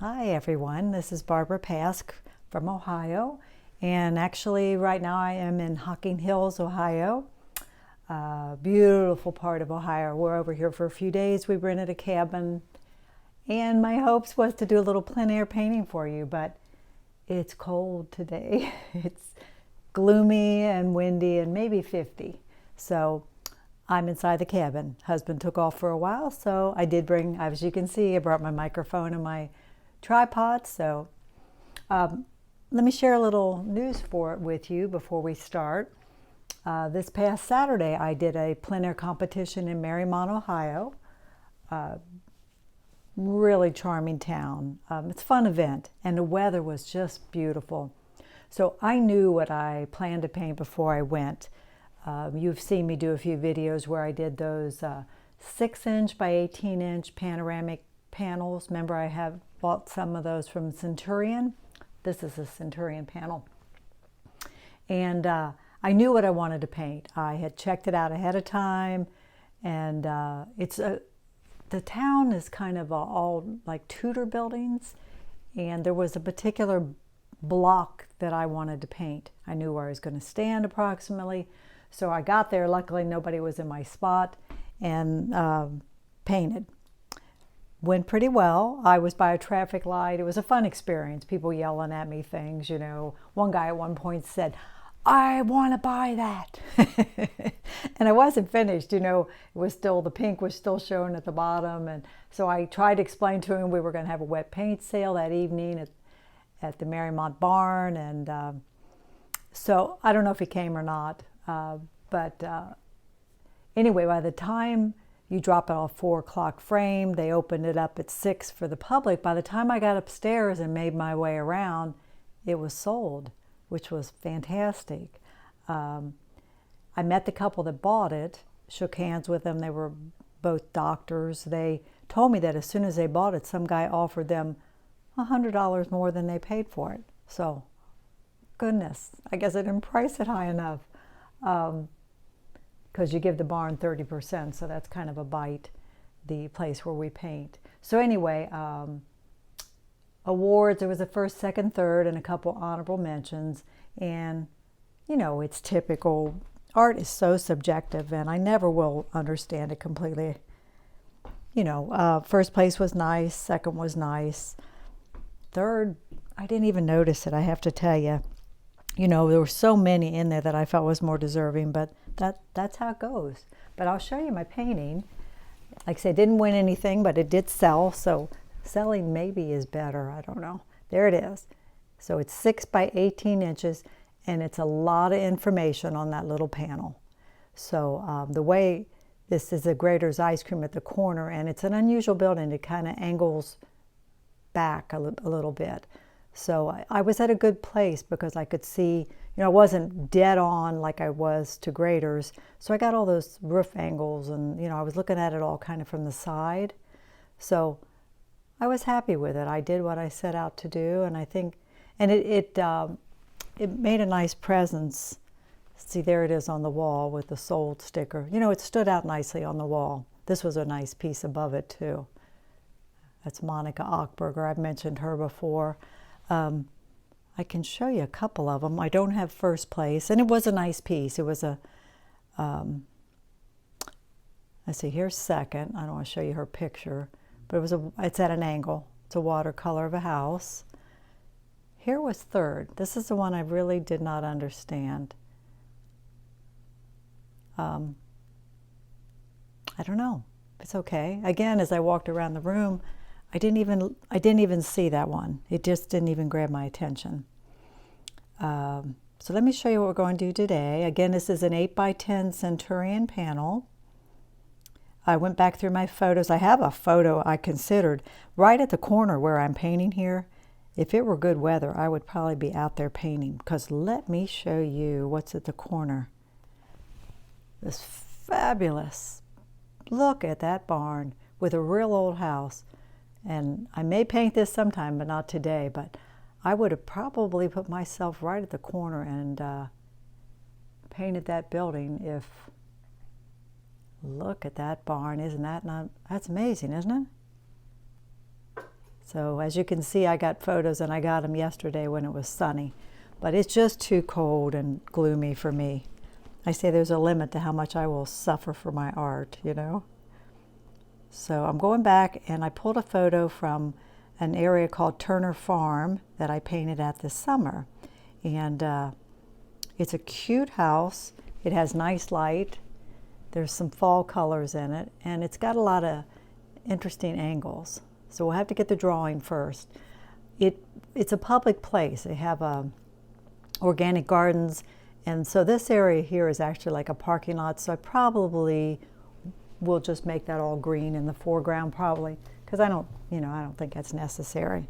Hi everyone, this is Barbara Pask from Ohio, and actually right now I am in Hocking Hills, Ohio. Beautiful part of Ohio. We're over here for a few days. We rented a cabin, and my hopes was to do a little plein air painting for you, but it's cold today. It's gloomy and windy and maybe 50. So I'm inside the cabin. Husband took off for a while, so I did bring, as you can see, I brought my microphone and my tripod. So let me share a little news with you before we start. This past Saturday, I did a plein air competition in Mariemont, Ohio. Really charming town. It's a fun event, and the weather was just beautiful. So I knew what I planned to paint before I went. You've seen me do a few videos where I did those 6-inch by 18-inch panoramic panels. Remember, I have bought some of those from Centurion. This is a Centurion panel. And I knew what I wanted to paint. I had checked it out ahead of time, and the town is kind of all like Tudor buildings, and there was a particular block that I wanted to paint. I knew where I was going to stand approximately. So I got there, luckily nobody was in my spot, and painted. Went pretty well. I was by a traffic light. It was a fun experience. People yelling at me things, you know. One guy at one point said, "I want to buy that." And I wasn't finished, you know. It was still, the pink was still showing at the bottom. And so I tried to explain to him we were going to have a wet paint sale that evening at the Mariemont barn. And so I don't know if he came or not. But anyway, by the time you drop it off 4 o'clock frame, they opened it up at 6 for the public. By the time I got upstairs and made my way around, it was sold, which was fantastic. I met the couple that bought it, shook hands with them. They were both doctors. They told me that as soon as they bought it, some guy offered them $100 more than they paid for it. So, goodness, I guess I didn't price it high enough. Because you give the barn 30%, so that's kind of a bite, the place where we paint. So anyway, awards, there was a first, second, third, and a couple honorable mentions. And, you know, it's typical. Art is so subjective, and I never will understand it completely. You know, first place was nice, second was nice. Third, I didn't even notice it, I have to tell you. You know, there were so many in there that I felt was more deserving, but that's how it goes. But I'll show you my painting. Like I said, didn't win anything, but it did sell, so selling maybe is better, I don't know. There it is. So it's 6 by 18 inches, and it's a lot of information on that little panel. So the way, this is a Graeter's Ice Cream at the corner, and it's an unusual building. It kind of angles back a little bit. So I was at a good place because I could see, you know, I wasn't dead on like I was to Graeter's. So I got all those roof angles, and, you know, I was looking at it all kind of from the side. So I was happy with it. I did what I set out to do, and I think, and it made a nice presence. See, there it is on the wall with the sold sticker. You know, it stood out nicely on the wall. This was a nice piece above it too. That's Monica Ochberger. I've mentioned her before. I can show you a couple of them. I don't have first place, and it was a nice piece. It was a, let's see, here's second. I don't want to show you her picture, but it's at an angle. It's a watercolor of a house. Here was third. This is the one I really did not understand. I don't know. It's okay. Again, as I walked around the room, I didn't even see that one. It just didn't even grab my attention. So let me show you what we're going to do today. Again, this is an 8 by 10 Centurion panel. I went back through my photos. I have a photo I considered right at the corner where I'm painting here. If it were good weather, I would probably be out there painting, because let me show you what's at the corner. This fabulous, look at that barn with a real old house. And I may paint this sometime, but not today. But I would have probably put myself right at the corner and painted that building if, look at that barn. Isn't that not, that's amazing, isn't it? So as you can see, I got photos and I got them yesterday when it was sunny, but it's just too cold and gloomy for me. I say there's a limit to how much I will suffer for my art, you know? So I'm going back and I pulled a photo from an area called Turner Farm that I painted at this summer. And it's a cute house. It has nice light. There's some fall colors in it, and it's got a lot of interesting angles. So we'll have to get the drawing first. It's a public place. They have organic gardens, and so this area here is actually like a parking lot, so I probably will just make that all green in the foreground probably, because I don't think that's necessary.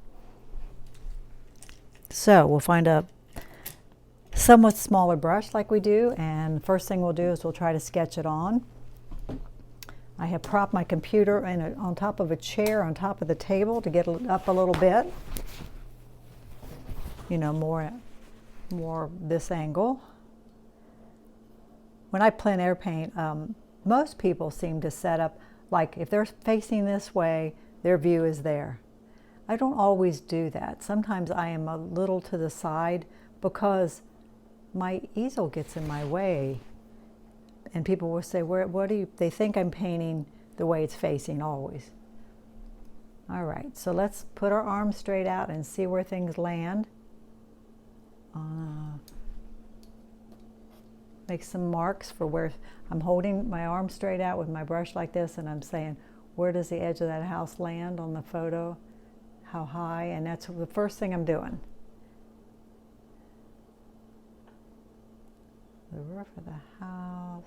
So we'll find a somewhat smaller brush like we do, and first thing we'll do is we'll try to sketch it on. I have propped my computer on top of a chair on top of the table to get it up a little bit. You know, more this angle. When I plein air paint, most people seem to set up, like if they're facing this way, their view is there. I don't always do that. Sometimes I am a little to the side because my easel gets in my way. And people will say, they think I'm painting the way it's facing always. All right, so let's put our arms straight out and see where things land. Make some marks for where I'm holding my arm straight out with my brush like this, and I'm saying, where does the edge of that house land on the photo? How high? And that's the first thing I'm doing. The roof of the house.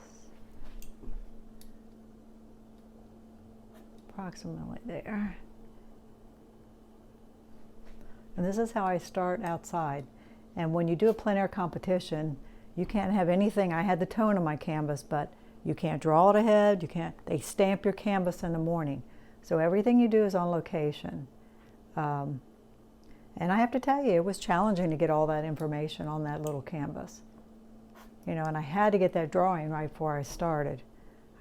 Approximately there. And this is how I start outside. And when you do a plein air competition, you can't have anything. I had the tone of my canvas, but you can't draw it ahead. They stamp your canvas in the morning. So everything you do is on location. And I have to tell you, it was challenging to get all that information on that little canvas. You know, and I had to get that drawing right before I started.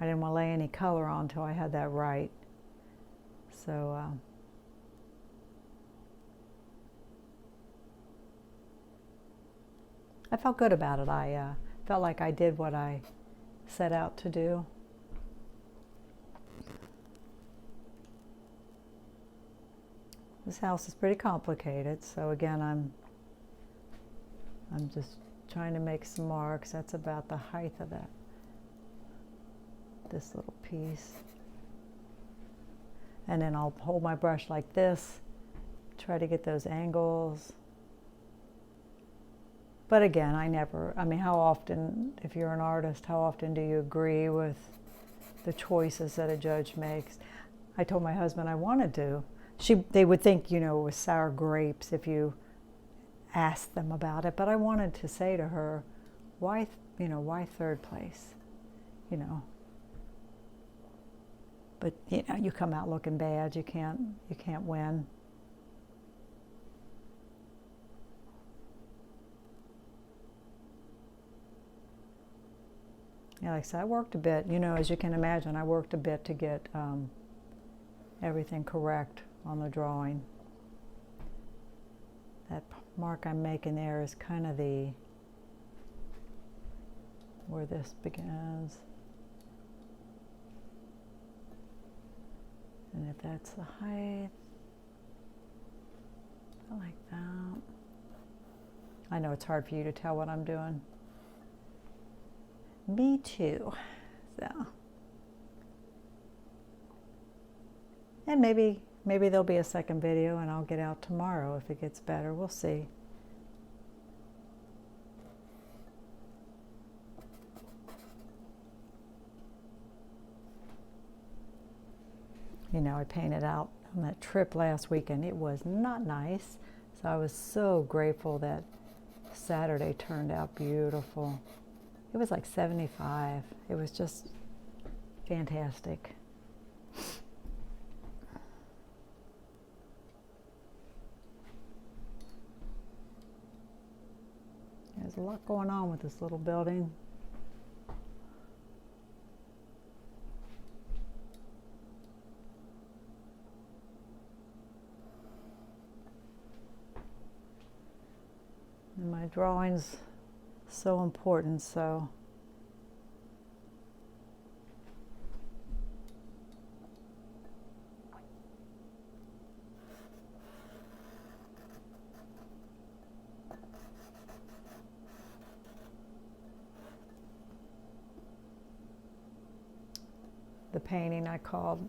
I didn't want to lay any color on until I had that right. So, I felt good about it. I felt like I did what I set out to do. This house is pretty complicated, so again, I'm just trying to make some marks. That's about the height of this little piece. And then I'll hold my brush like this, try to get those angles. But again, how often, if you're an artist, how often do you agree with the choices that a judge makes? I told my husband I wanted to. They would think, it was sour grapes if you asked them about it, but I wanted to say to her, why third place? But you come out looking bad. You can't win. Yeah, like I said, I worked a bit. As you can imagine, I worked a bit to get everything correct on the drawing. That mark I'm making there is kind of where this begins. And if that's the height, I like that. I know it's hard for you to tell what I'm doing. Me too. So, and maybe there'll be a second video and I'll get out tomorrow if it gets better. We'll see. I painted out on that trip last weekend. It was not nice. So I was so grateful that Saturday turned out beautiful. It was like 75. It was just fantastic. There's a lot going on with this little building. And my drawing's so important, so the painting I called,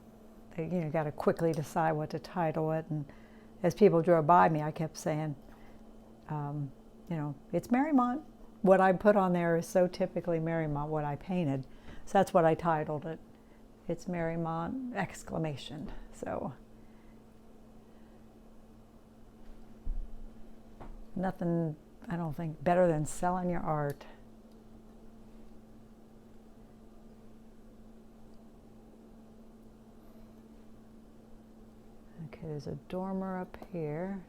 got to quickly decide what to title it. And as people drove by me, I kept saying, it's Marymount. What I put on there is so typically Marymount, what I painted. So that's what I titled it. It's Marymount, exclamation. So nothing, I don't think, better than selling your art. Okay, there's a dormer up here.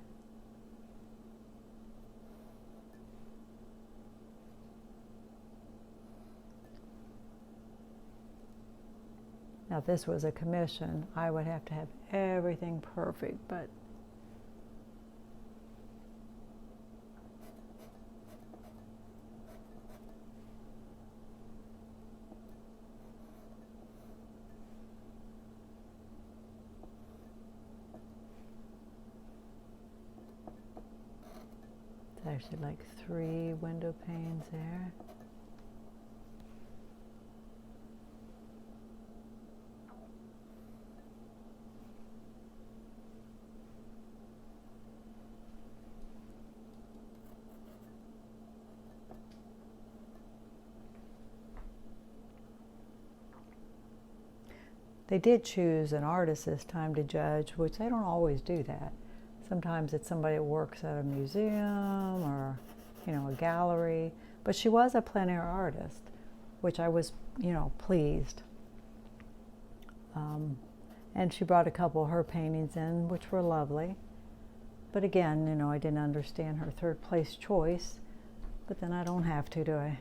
Now, if this was a commission, I would have to have everything perfect, but it's actually like 3 window panes there. They did choose an artist this time to judge, which they don't always do that. Sometimes it's somebody that works at a museum or, a gallery. But she was a plein air artist, which I was, pleased. And she brought a couple of her paintings in, which were lovely. But again, I didn't understand her third place choice. But then I don't have to, do I?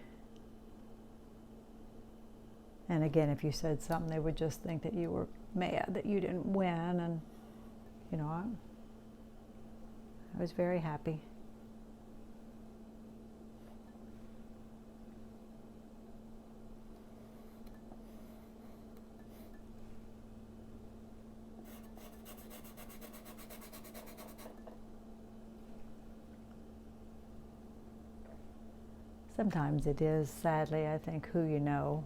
And again, if you said something, they would just think that you were mad that you didn't win. And, I was very happy. Sometimes it is, sadly, I think, who you know.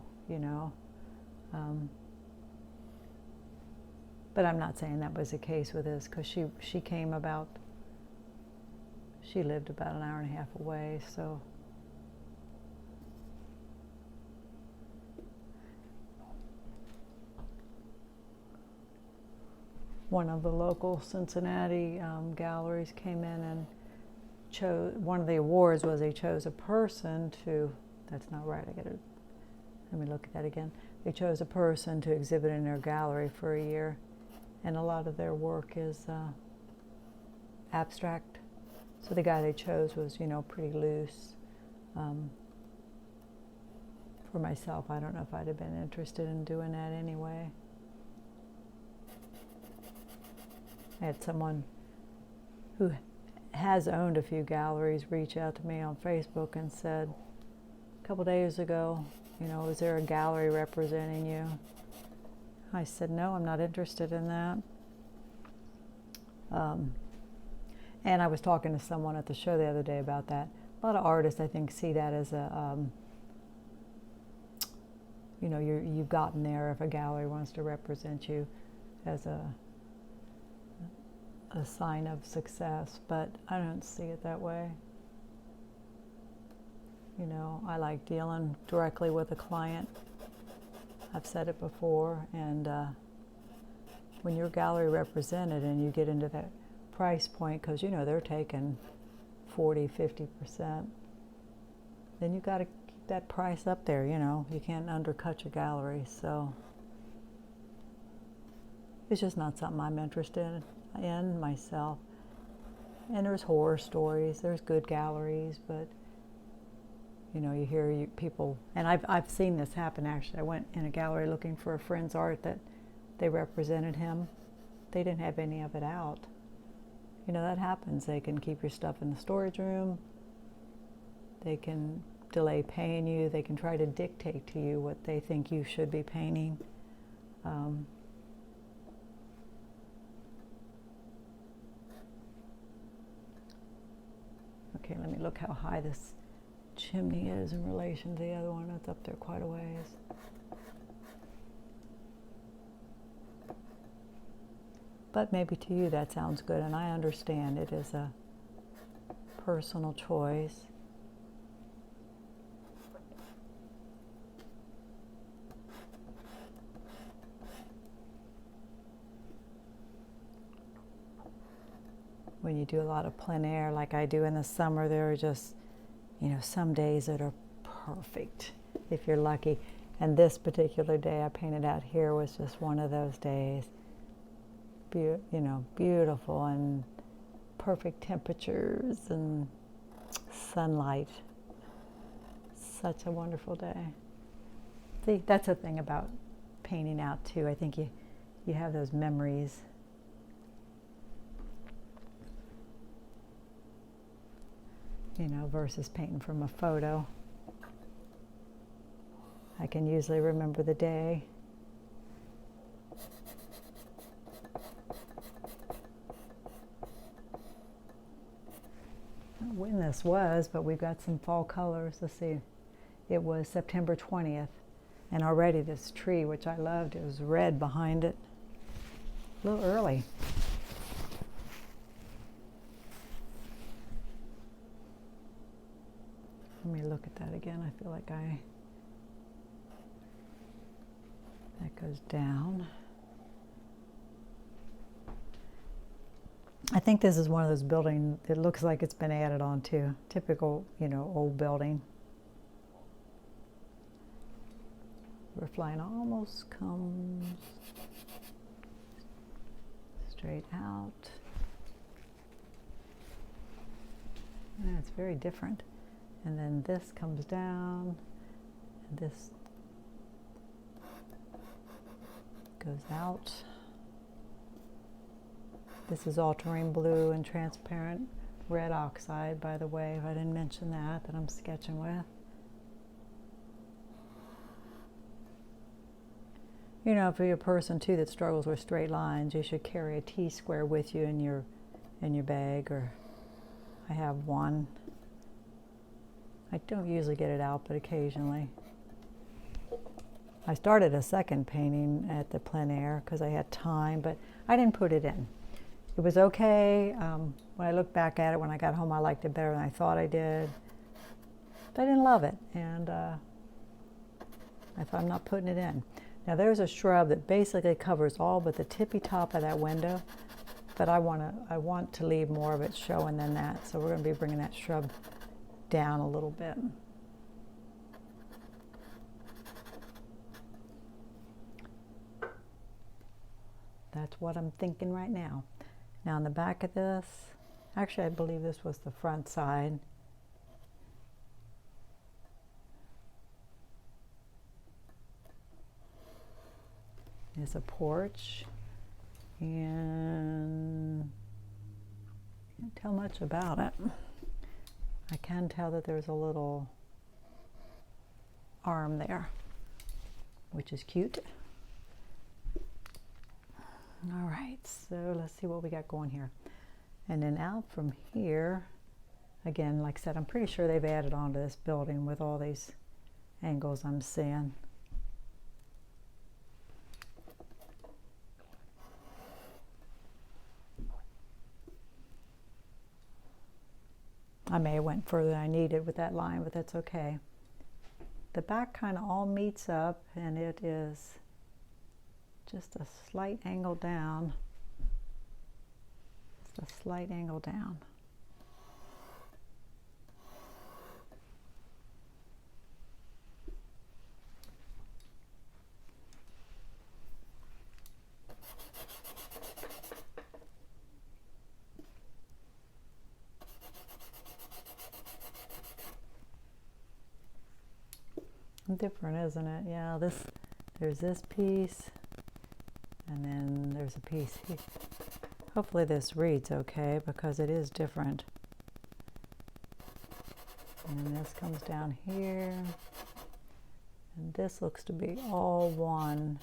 But I'm not saying that was the case with this, because she lived about an hour and a half away, so. One of the local Cincinnati galleries came in and chose, one of the awards was they chose a person to, that's not right, let me look at that again. They chose a person to exhibit in their gallery for a year, and a lot of their work is abstract. So the guy they chose was, pretty loose. For myself, I don't know if I'd have been interested in doing that anyway. I had someone who has owned a few galleries reach out to me on Facebook and said a couple days ago, is there a gallery representing you? I said, no, I'm not interested in that. And I was talking to someone at the show the other day about that. A lot of artists, I think, see that as a, you've gotten there if a gallery wants to represent you as a sign of success, but I don't see it that way. I like dealing directly with a client. I've said it before, and when you're gallery represented and you get into that price point, because they're taking 40-50%, then you got to keep that price up there. You can't undercut your gallery. So it's just not something I'm interested in myself. And there's horror stories, there's good galleries, but you hear people, and I've seen this happen actually. I went in a gallery looking for a friend's art that they represented him. They didn't have any of it out. That happens. They can keep your stuff in the storage room, They can delay paying you. They can try to dictate to you what they think you should be painting. Okay, let me look how high this chimney is in relation to the other one. It's up there quite a ways. But maybe to you that sounds good, and I understand it is a personal choice. When you do a lot of plein air like I do in the summer, there are just, you know, some days that are perfect if you're lucky. And this particular day I painted out here was just one of those days. You know, beautiful and perfect temperatures and sunlight. Such a wonderful day. See, that's the thing about painting out too. I think you have those memories. You know, versus painting from a photo. I can usually remember the day. I don't know when this was, but we've got some fall colors. Let's see. It was September 20th, and already this tree, which I loved, it was red behind it. A little early. Let me look at that again. I feel like that goes down. I think this is one of those buildings, it looks like it's been added on to. Typical, you know, old building. Roof line almost comes straight out. And it's very different. And then this comes down, and this goes out. This is ultramarine blue and transparent red oxide, by the way, if I didn't mention that I'm sketching with. You know, if you're a person too that struggles with straight lines, you should carry a T-square with you in your bag, or I have one. I don't usually get it out, but occasionally. I started a second painting at the plein air because I had time, but I didn't put it in. It was okay. When I look back at it, when I got home, I liked it better than I thought I did. But I didn't love it, and I thought, I'm not putting it in. Now there's a shrub that basically covers all but the tippy top of that window, but I want to leave more of it showing than that, so we're going to be bringing that shrub down a little bit. That's what I'm thinking right now. Now on the back of this, actually I believe this was the front side. There's a porch, and I can't tell much about it. I can tell that there's a little arm there, which is cute. All right, so let's see what we got going here. And then out from here, again, like I said, I'm pretty sure they've added on to this building with all these angles I'm seeing. I may have went further than I needed with that line, but that's okay. The back kind of all meets up, and it is just a slight angle down. Just a slight angle down. Different, isn't it? Yeah, there's this piece, and then there's a piece here. Hopefully this reads okay because it is different. And then this comes down here. And this looks to be all one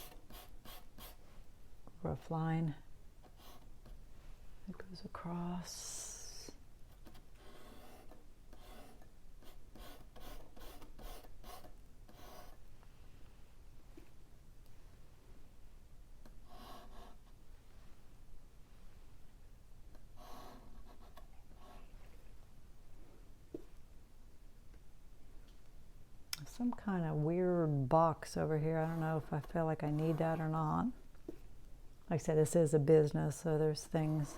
rough line that goes across. Some kind of weird box over here. I don't know if I feel like I need that or not. Like I said, this is a business, so there's things.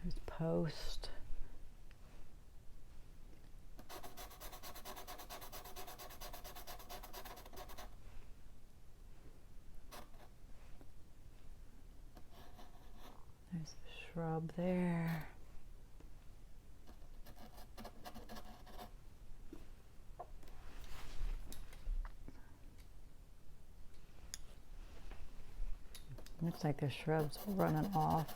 There's post. There's a shrub there. Looks like the shrubs are running off.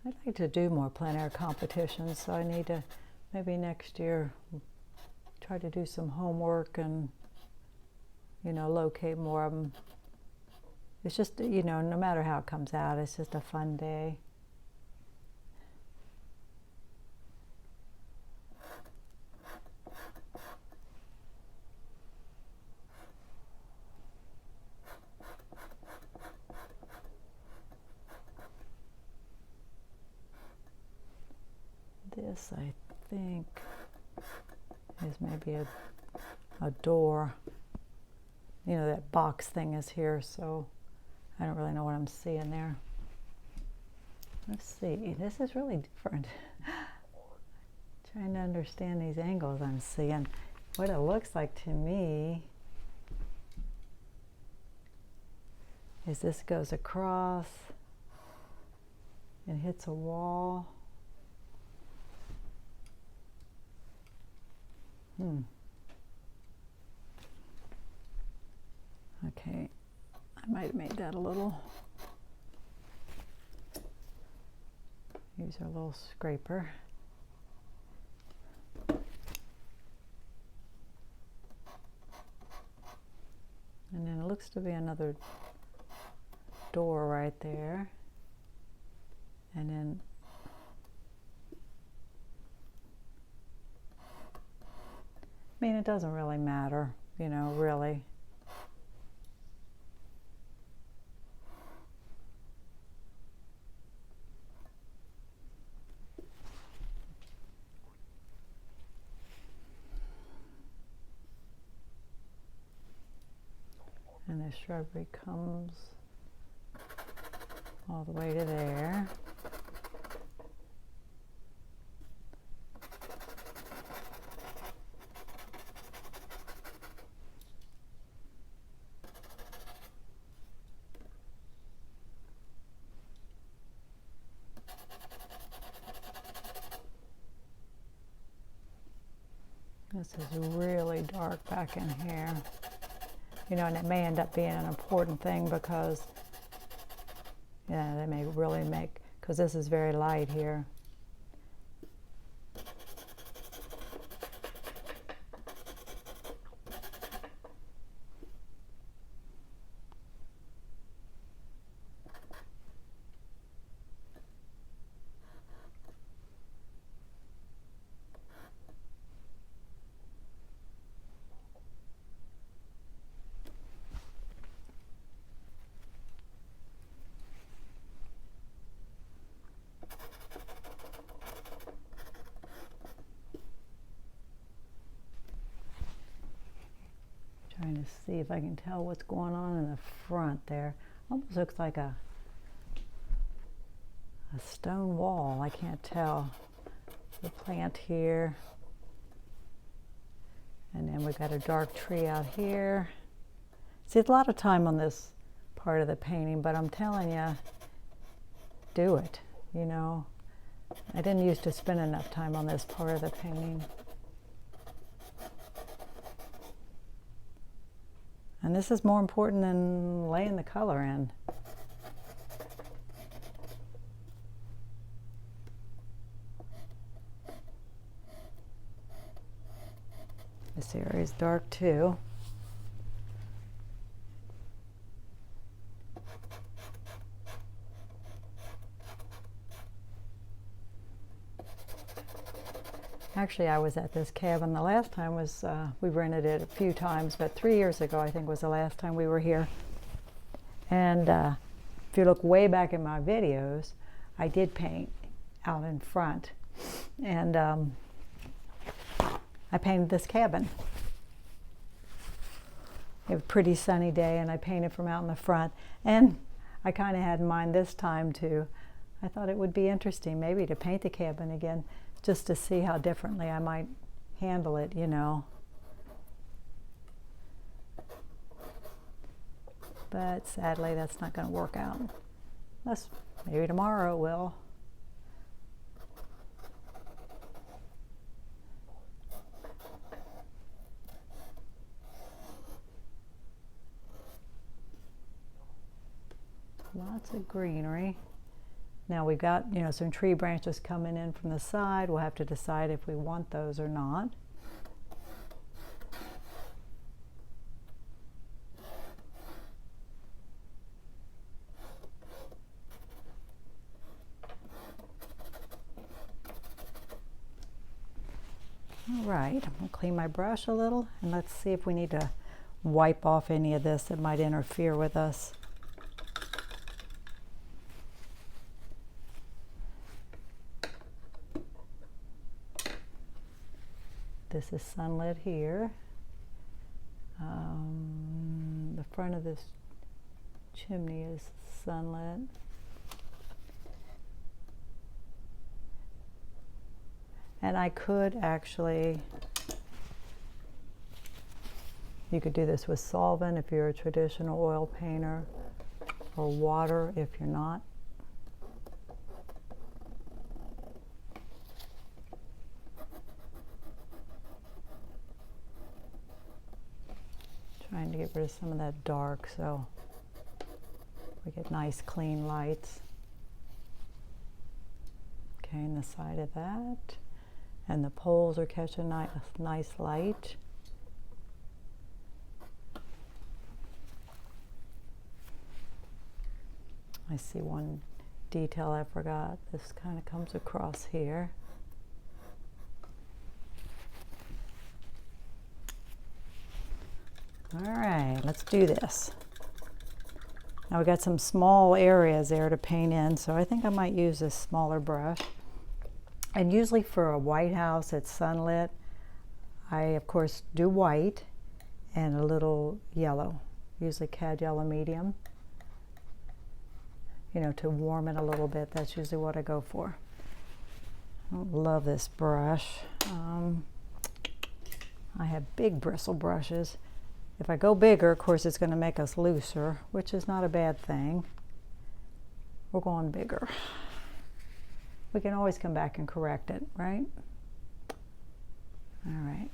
I'd like to do more plein air competitions, so I need to maybe next year try to do some homework and, you know, locate more of them. It's just, you know, no matter how it comes out, it's just a fun day. This, I think, is maybe a door. You know, that box thing is here, so I don't really know what I'm seeing there. Let's see, this is really different. Trying to understand these angles I'm seeing. What it looks like to me is this goes across and hits a wall. Okay, I might have made that a little. Use our little scraper. And then it looks to be another door right there. And then I mean, it doesn't really matter, you know, really. And the shrubbery comes all the way to there. This is really dark back in here. You know, and it may end up being an important thing because, yeah, they may really make, because this is very light here. Trying to see if I can tell what's going on in the front there. Almost looks like a stone wall. I can't tell. The plant here. And then we've got a dark tree out here. See, it's a lot of time on this part of the painting, but I'm telling you, do it, you know. I didn't used to spend enough time on this part of the painting. And this is more important than laying the color in. This area is dark too. Actually, I was at this cabin. The last time was, we rented it a few times, but 3 years ago, I think, was the last time we were here. And if you look way back in my videos, I did paint out in front. And I painted this cabin. It was a pretty sunny day, and I painted from out in the front. And I kind of had in mind this time, too. I thought it would be interesting maybe to paint the cabin again, just to see how differently I might handle it, you know. But sadly, that's not going to work out. Unless maybe tomorrow it will. Lots of greenery. Now we've got, you know, some tree branches coming in from the side. We'll have to decide if we want those or not. All right, I'm going to clean my brush a little, and let's see if we need to wipe off any of this that might interfere with us. This is sunlit here. The front of this chimney is sunlit. And I could actually, you could do this with solvent if you're a traditional oil painter, or water if you're not. Trying to get rid of some of that dark so we get nice clean lights. Okay, and the side of that. And the poles are catching nice light. I see one detail I forgot. This kind of comes across here. All right, let's do this. Now we got some small areas there to paint in, so I think I might use this smaller brush. And usually for a white house that's sunlit, I of course do white and a little yellow, usually cad yellow medium, you know, to warm it a little bit. That's usually what I go for. I don't love this brush. I have big bristle brushes. If I go bigger, of course, it's going to make us looser, which is not a bad thing. We're going bigger. We can always come back and correct it, right? All right.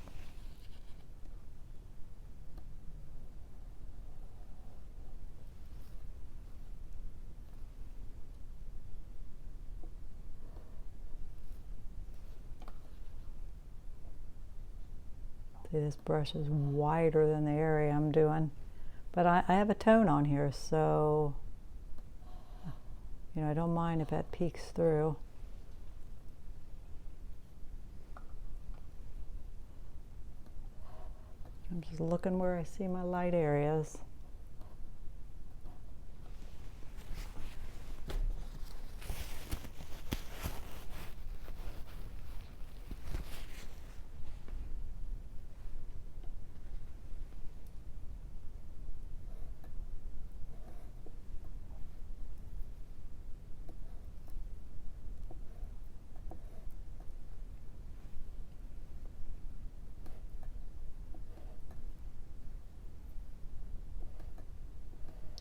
See, this brush is wider than the area I'm doing, but I have a tone on here, so you know, I don't mind if that peeks through. I'm just looking where I see my light areas.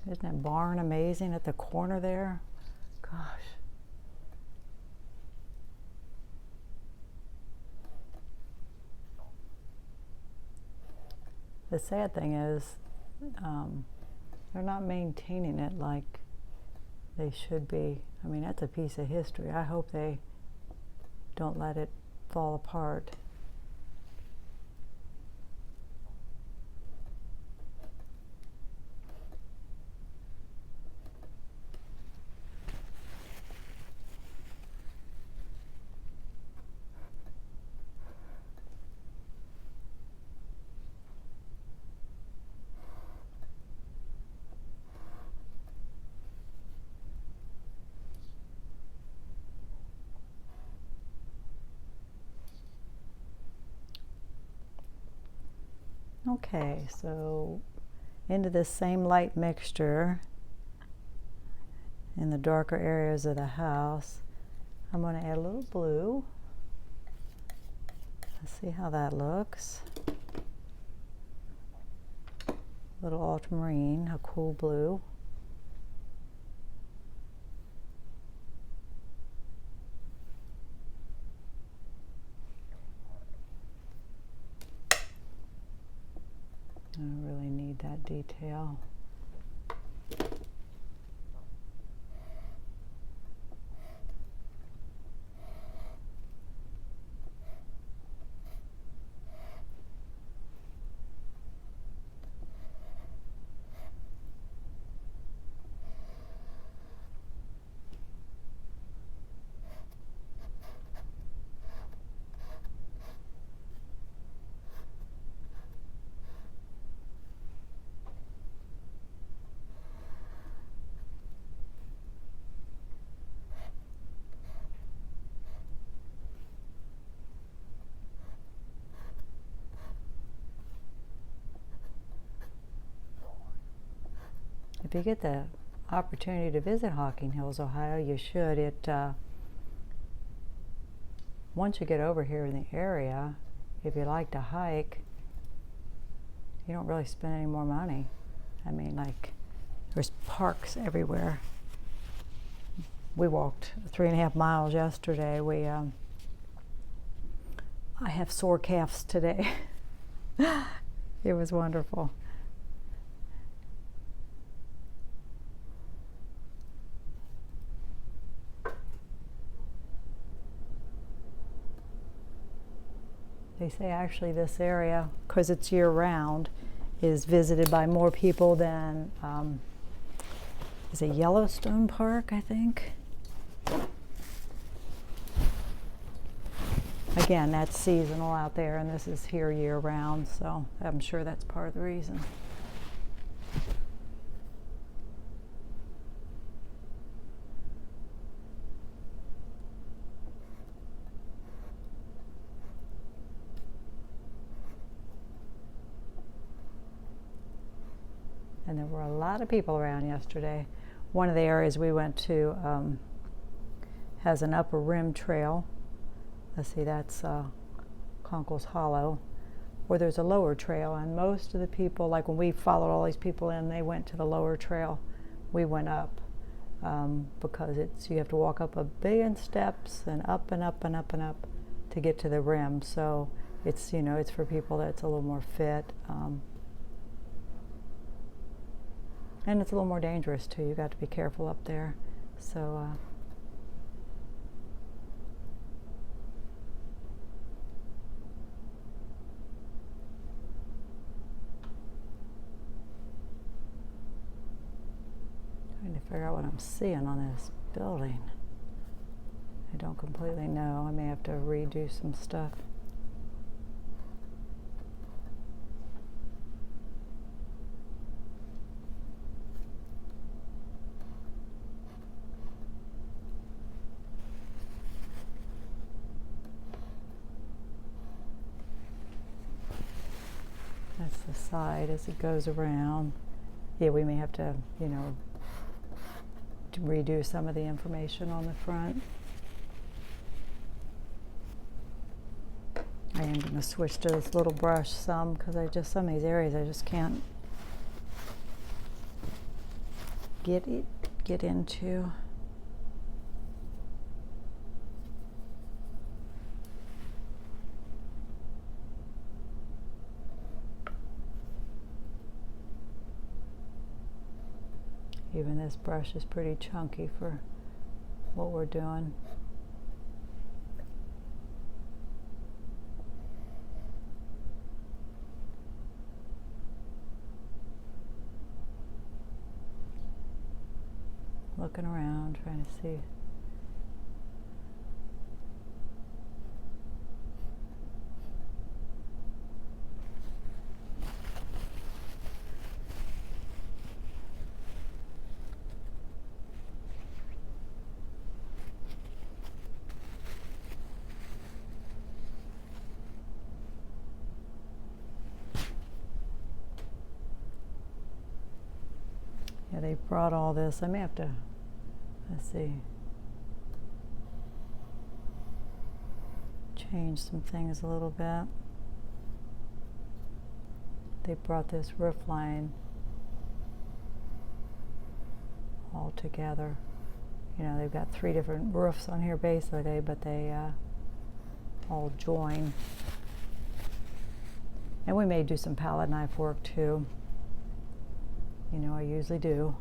Isn't that barn amazing at the corner there? Gosh. the sad thing is they're not maintaining it like they should be. I mean, that's a piece of history. I hope they don't let it fall apart. Okay, so into this same light mixture in the darker areas of the house, I'm going to add a little blue. Let's see how that looks. A little ultramarine, a cool blue. I really need that detail. If you get the opportunity to visit Hocking Hills, Ohio, you should. Once you get over here in the area, if you like to hike, you don't really spend any more money. I mean, like, there's parks everywhere. We walked 3.5 miles yesterday. I have sore calves today. It was wonderful. They say actually this area, because it's year-round, is visited by more people than, is it Yellowstone Park, I think? Again, that's seasonal out there, and this is here year-round, so I'm sure that's part of the reason. And there were a lot of people around yesterday. One of the areas we went to has an upper rim trail. Let's see, that's Conkle's Hollow. Or there's a lower trail, and most of the people, like when we followed all these people in, they went to the lower trail. We went up because you have to walk up a billion steps and up and up and up and up to get to the rim. So it's, it's for people that's a little more fit. And it's a little more dangerous too. You got to be careful up there. So trying to figure out what I'm seeing on this building. I don't completely know. I may have to redo some stuff. That's the side as it goes around. Yeah, we may have to, to redo some of the information on the front. I am going to switch to this little brush some because some of these areas I just can't get into. Even this brush is pretty chunky for what we're doing. Looking around, trying to see. Yeah, they brought all this. I may have to, let's see, change some things a little bit. They brought this roof line all together. You know, they've got 3 different roofs on here basically, but they all join. And we may do some palette knife work too. You know, I usually do.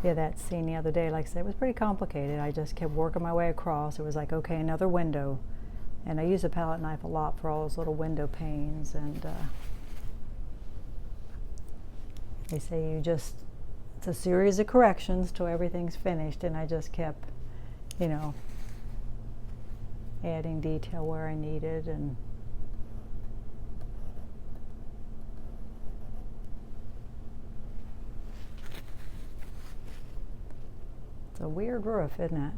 Yeah, that scene the other day, like I said, it was pretty complicated. I just kept working my way across. It was like, okay, another window. And I use a palette knife a lot for all those little window panes. And they say it's a series of corrections till everything's finished. And I just kept, you know, adding detail where I needed. And it's a weird roof, isn't it?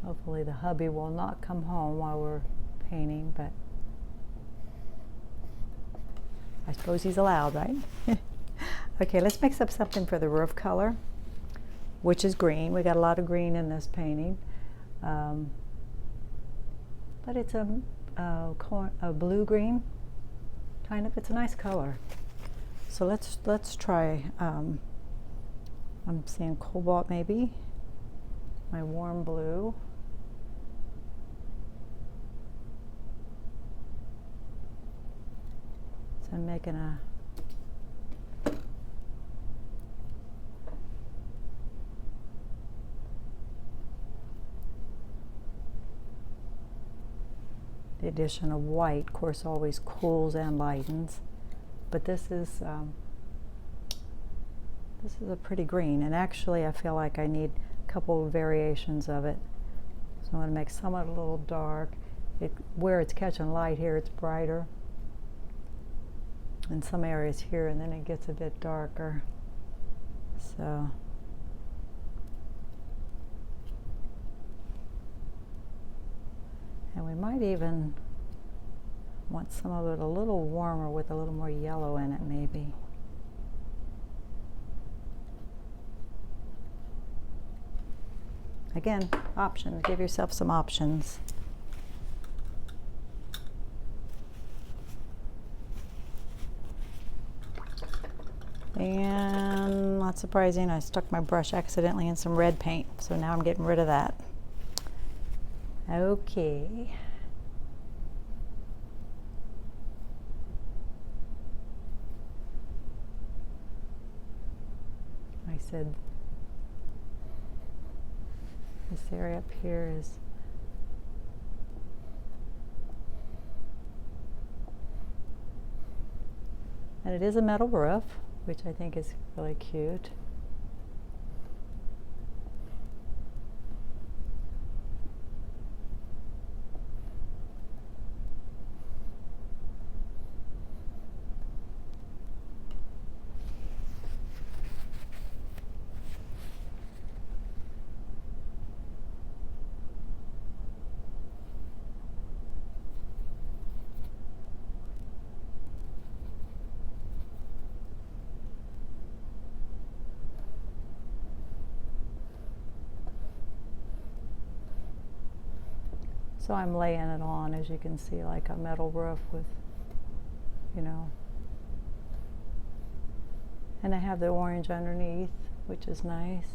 Hopefully the hubby will not come home while we're painting, but I suppose he's allowed, right? Okay, let's mix up something for the roof color, which is green. We got a lot of green in this painting. But it's a blue-green, kind of. It's a nice color. So let's try, I'm seeing cobalt maybe, my warm blue. So I'm making the addition of white, of course, always cools and lightens, but this is a pretty green, and actually I feel like I need a couple of variations of it. So I'm going to make some of it a little dark. Where it's catching light here, it's brighter. In some areas here, and then it gets a bit darker. So and we might even want some of it a little warmer with a little more yellow in it, maybe. Again, options. Give yourself some options. And not surprising, I stuck my brush accidentally in some red paint, so now I'm getting rid of that. Okay. I said this area up here is and it is a metal roof, which I think is really cute. So I'm laying it on, as you can see, like a metal roof with, you know, and I have the orange underneath, which is nice.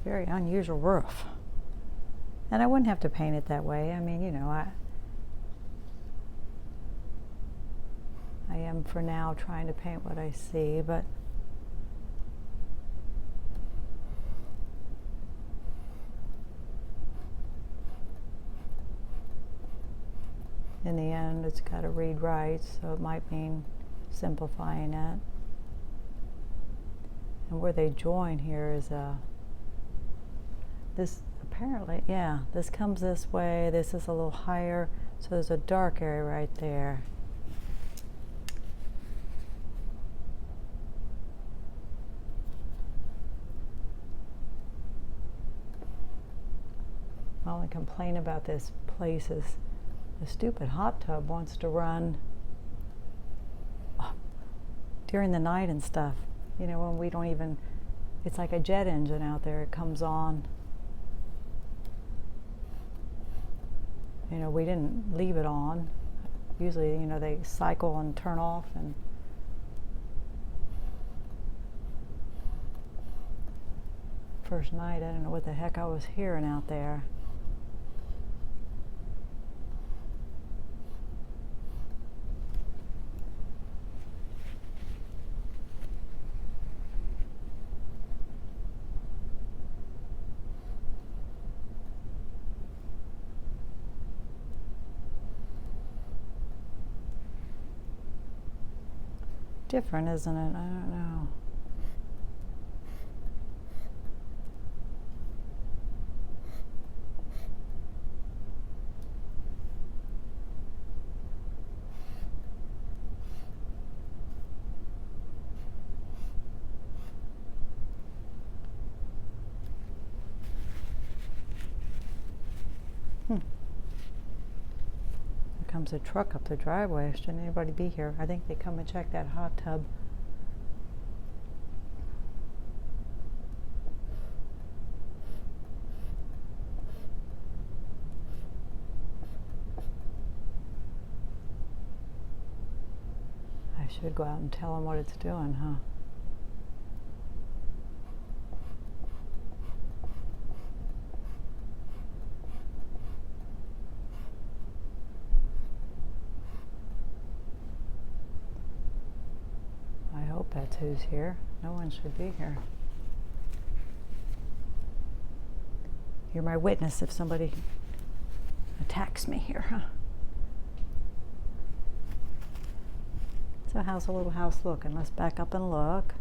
very unusual roof. And I wouldn't have to paint it that way. I mean, you know, I am for now trying to paint what I see, but in the end it's got to read right, so it might mean simplifying it. And where they join here is this apparently, yeah, this comes this way, this is a little higher, so there's a dark area right there. My only complaint about this place is the stupid hot tub wants to run during the night and stuff. You know, when we don't even, it's like a jet engine out there, it comes on. You know, we didn't leave it on. Usually, you know, they cycle and turn off, and first night, I don't know what the heck I was hearing out there. Different, isn't it? I don't know. There comes a truck up the driveway. Shouldn't anybody be here? I think they come and check that hot tub. I should go out and tell them what it's doing, huh? I hope that's who's here. No one should be here. You're my witness if somebody attacks me here, huh? So how's the little house looking? Let's back up and look.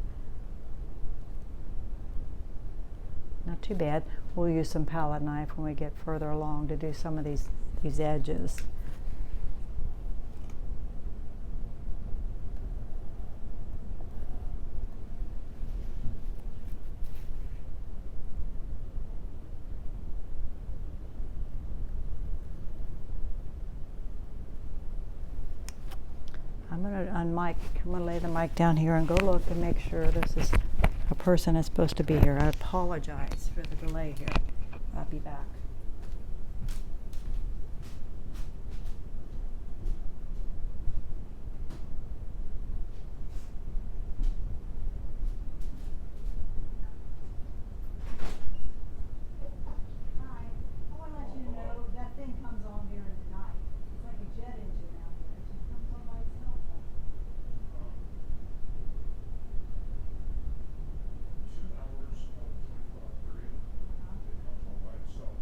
Not too bad. We'll use some palette knife when we get further along to do some of these edges. I'm going to lay the mic down here and go look and make sure this is a person that's supposed to be here. I apologize for the delay here. I'll be back. Hi. I want to let you know that thing comes on during the night. It's like a jet engine out there. It just comes on by itself. 2 hours of 24-hour period. It comes on by itself.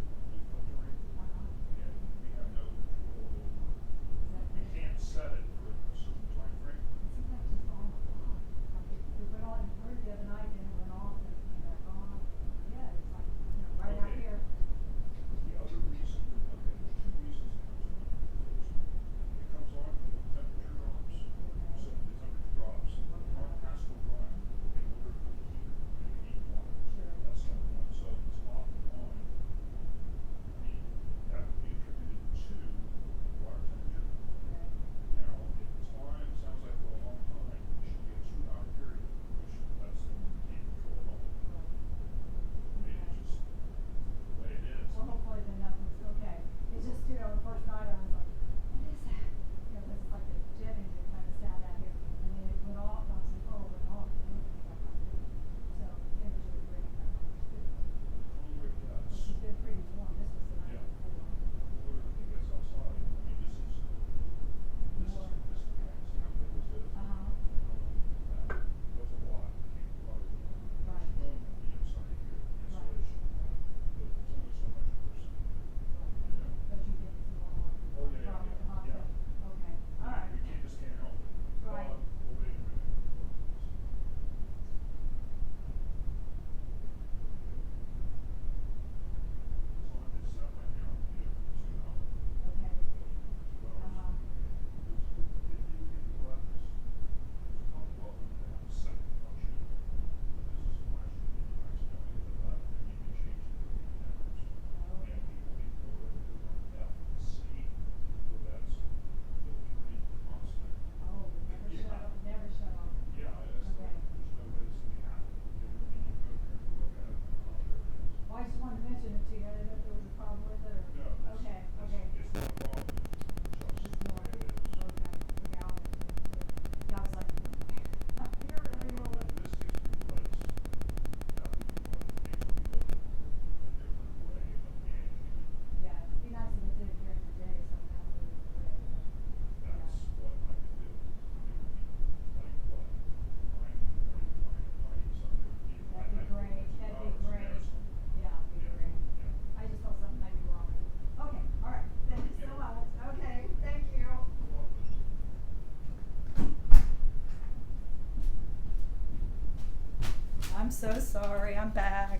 so sorry. I'm back.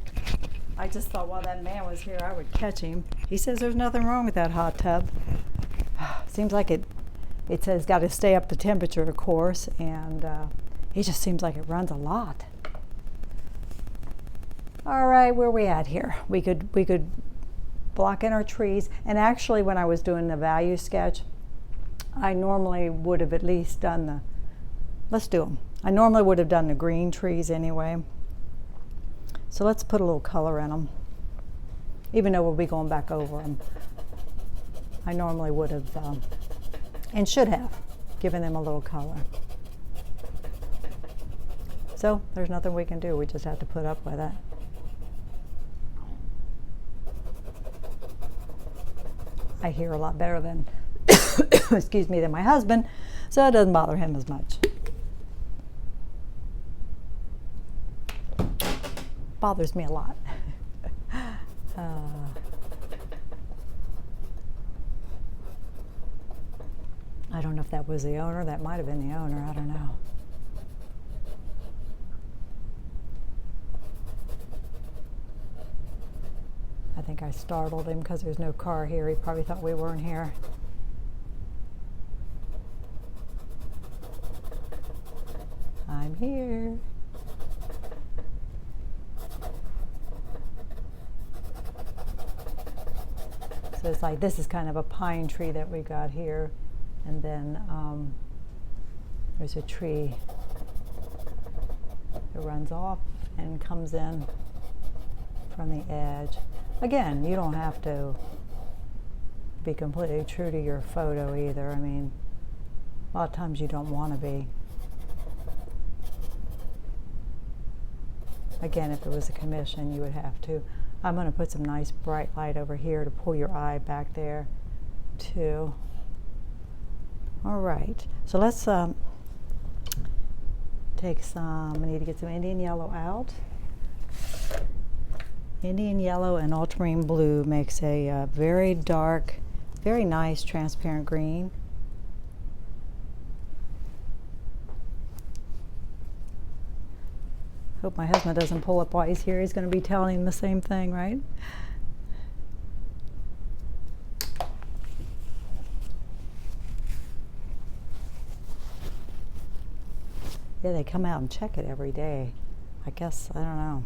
I just thought while that man was here, I would catch him. He says there's nothing wrong with that hot tub. Seems like it says got to stay up to temperature, of course, and it just seems like it runs a lot. All right, where are we at here? We could block in our trees. And actually, when I was doing the value sketch, I normally would have at least done the, let's do them. I normally would have done the green trees anyway. So let's put a little color in them. Even though we'll be going back over them. I normally would have, and should have, given them a little color. So there's nothing we can do. We just have to put up with it. I hear a lot better than, excuse me, than my husband, so it doesn't bother him as much. Bothers me a lot. I don't know if that was the owner. That might have been the owner. I don't know. I think I startled him because there's no car here. He probably thought we weren't here. I'm here. So it's like, this is kind of a pine tree that we got here. And then there's a tree that runs off and comes in from the edge. Again, you don't have to be completely true to your photo either. I mean, a lot of times you don't want to be. Again, if it was a commission, you would have to. I'm going to put some nice bright light over here to pull your eye back there too. All right, so let's take some, I need to get some Indian yellow out. Indian yellow and ultramarine blue makes a very dark, very nice transparent green. Hope my husband doesn't pull up while he's here. He's going to be telling him the same thing, right? Yeah, they come out and check it every day. I guess, I don't know.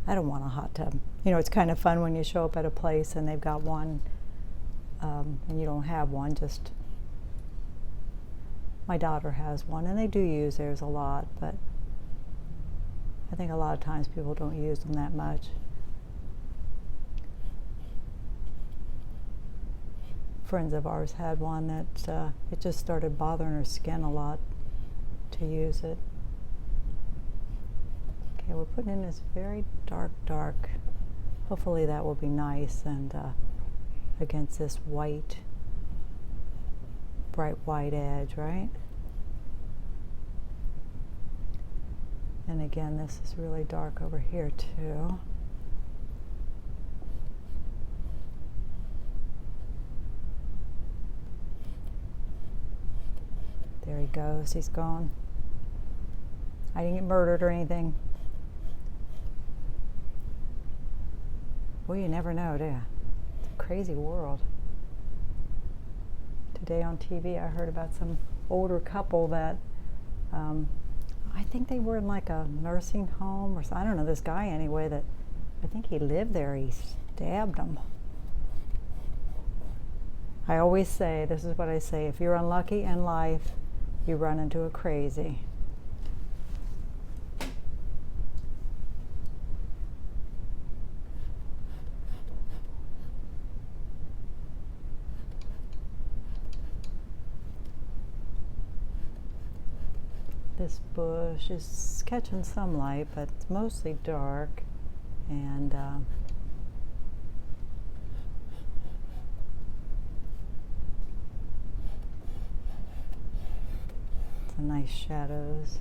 I don't want a hot tub. You know, it's kind of fun when you show up at a place and they've got one and you don't have one. Just, my daughter has one and they do use theirs a lot, but I think a lot of times people don't use them that much. Friends of ours had one that it just started bothering her skin a lot to use it. Okay, we're putting in this very dark. Hopefully that will be nice and against this white, bright white edge, right? And again, this is really dark over here too. There he goes, he's gone. I didn't get murdered or anything. Well, you never know, do you? It's a crazy world. Today on TV, I heard about some older couple that, I think they were in like a nursing home or I don't know, this guy anyway that, I think he lived there, he stabbed them. I always say, this is what I say, if you're unlucky in life, you run into a crazy. This bush is catching some light, but it's mostly dark, and some nice shadows.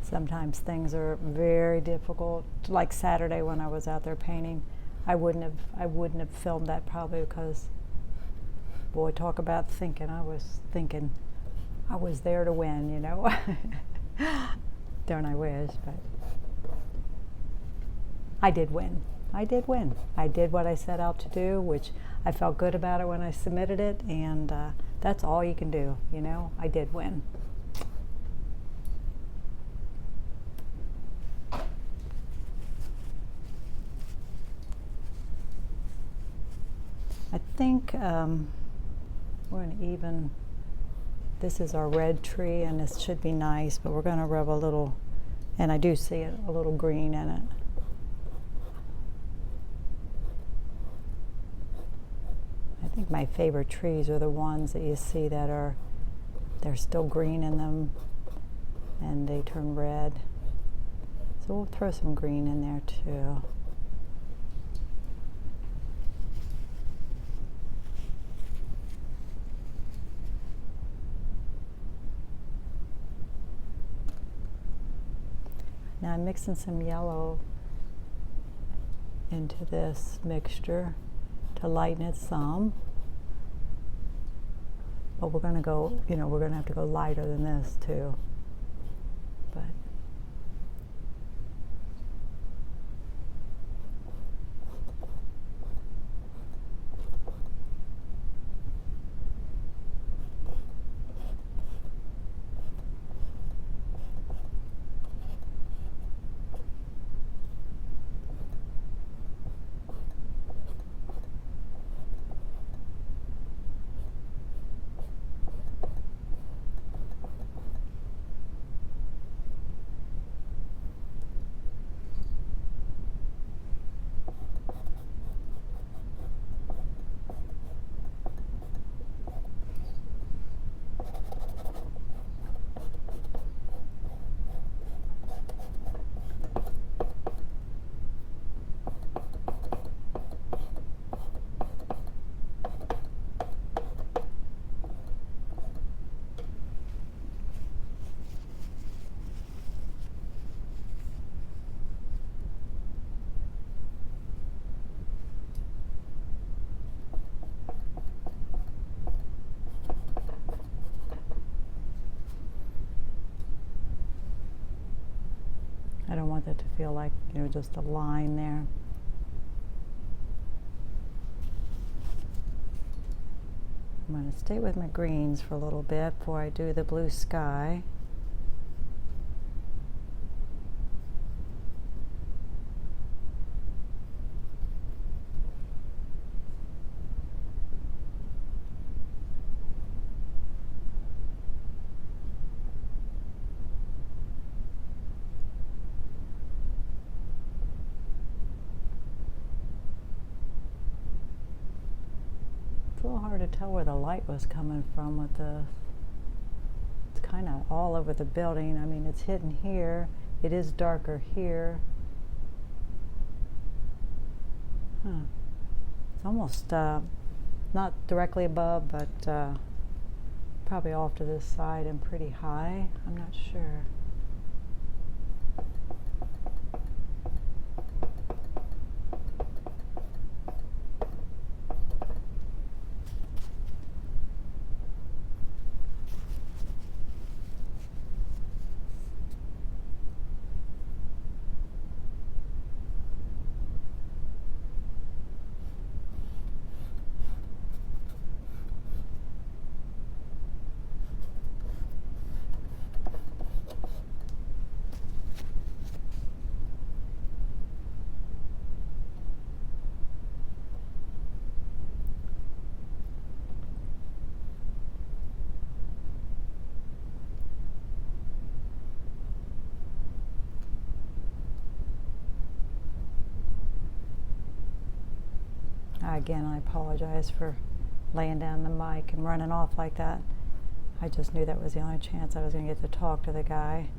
Sometimes things are very difficult. Like Saturday when I was out there painting, I wouldn't have filmed that probably because, boy, talk about thinking. I was thinking I was there to win, you know. Don't I wish, but I did win. I did win. I did what I set out to do, which I felt good about it when I submitted it, and that's all you can do, you know. I did win. I think we're going to even, this is our red tree, and this should be nice, but we're going to rub a little, and I do see a little green in it. I think my favorite trees are the ones that you see that are, they're still green in them, and they turn red. So we'll throw some green in there too. Now I'm mixing some yellow into this mixture to lighten it some. But we're going to go, you know, we're going to have to go lighter than this too. But I don't want that to feel like, you know, just a line there. I'm going to stay with my greens for a little bit before I do the blue sky. It's a little hard to tell where the light was coming from with the, it's kind of all over the building. I mean, it's hidden here. It is darker here. It's almost not directly above, but probably off to this side and pretty high. I'm not sure. Again, I apologize for laying down the mic and running off like that. I just knew that was the only chance I was going to get to talk to the guy.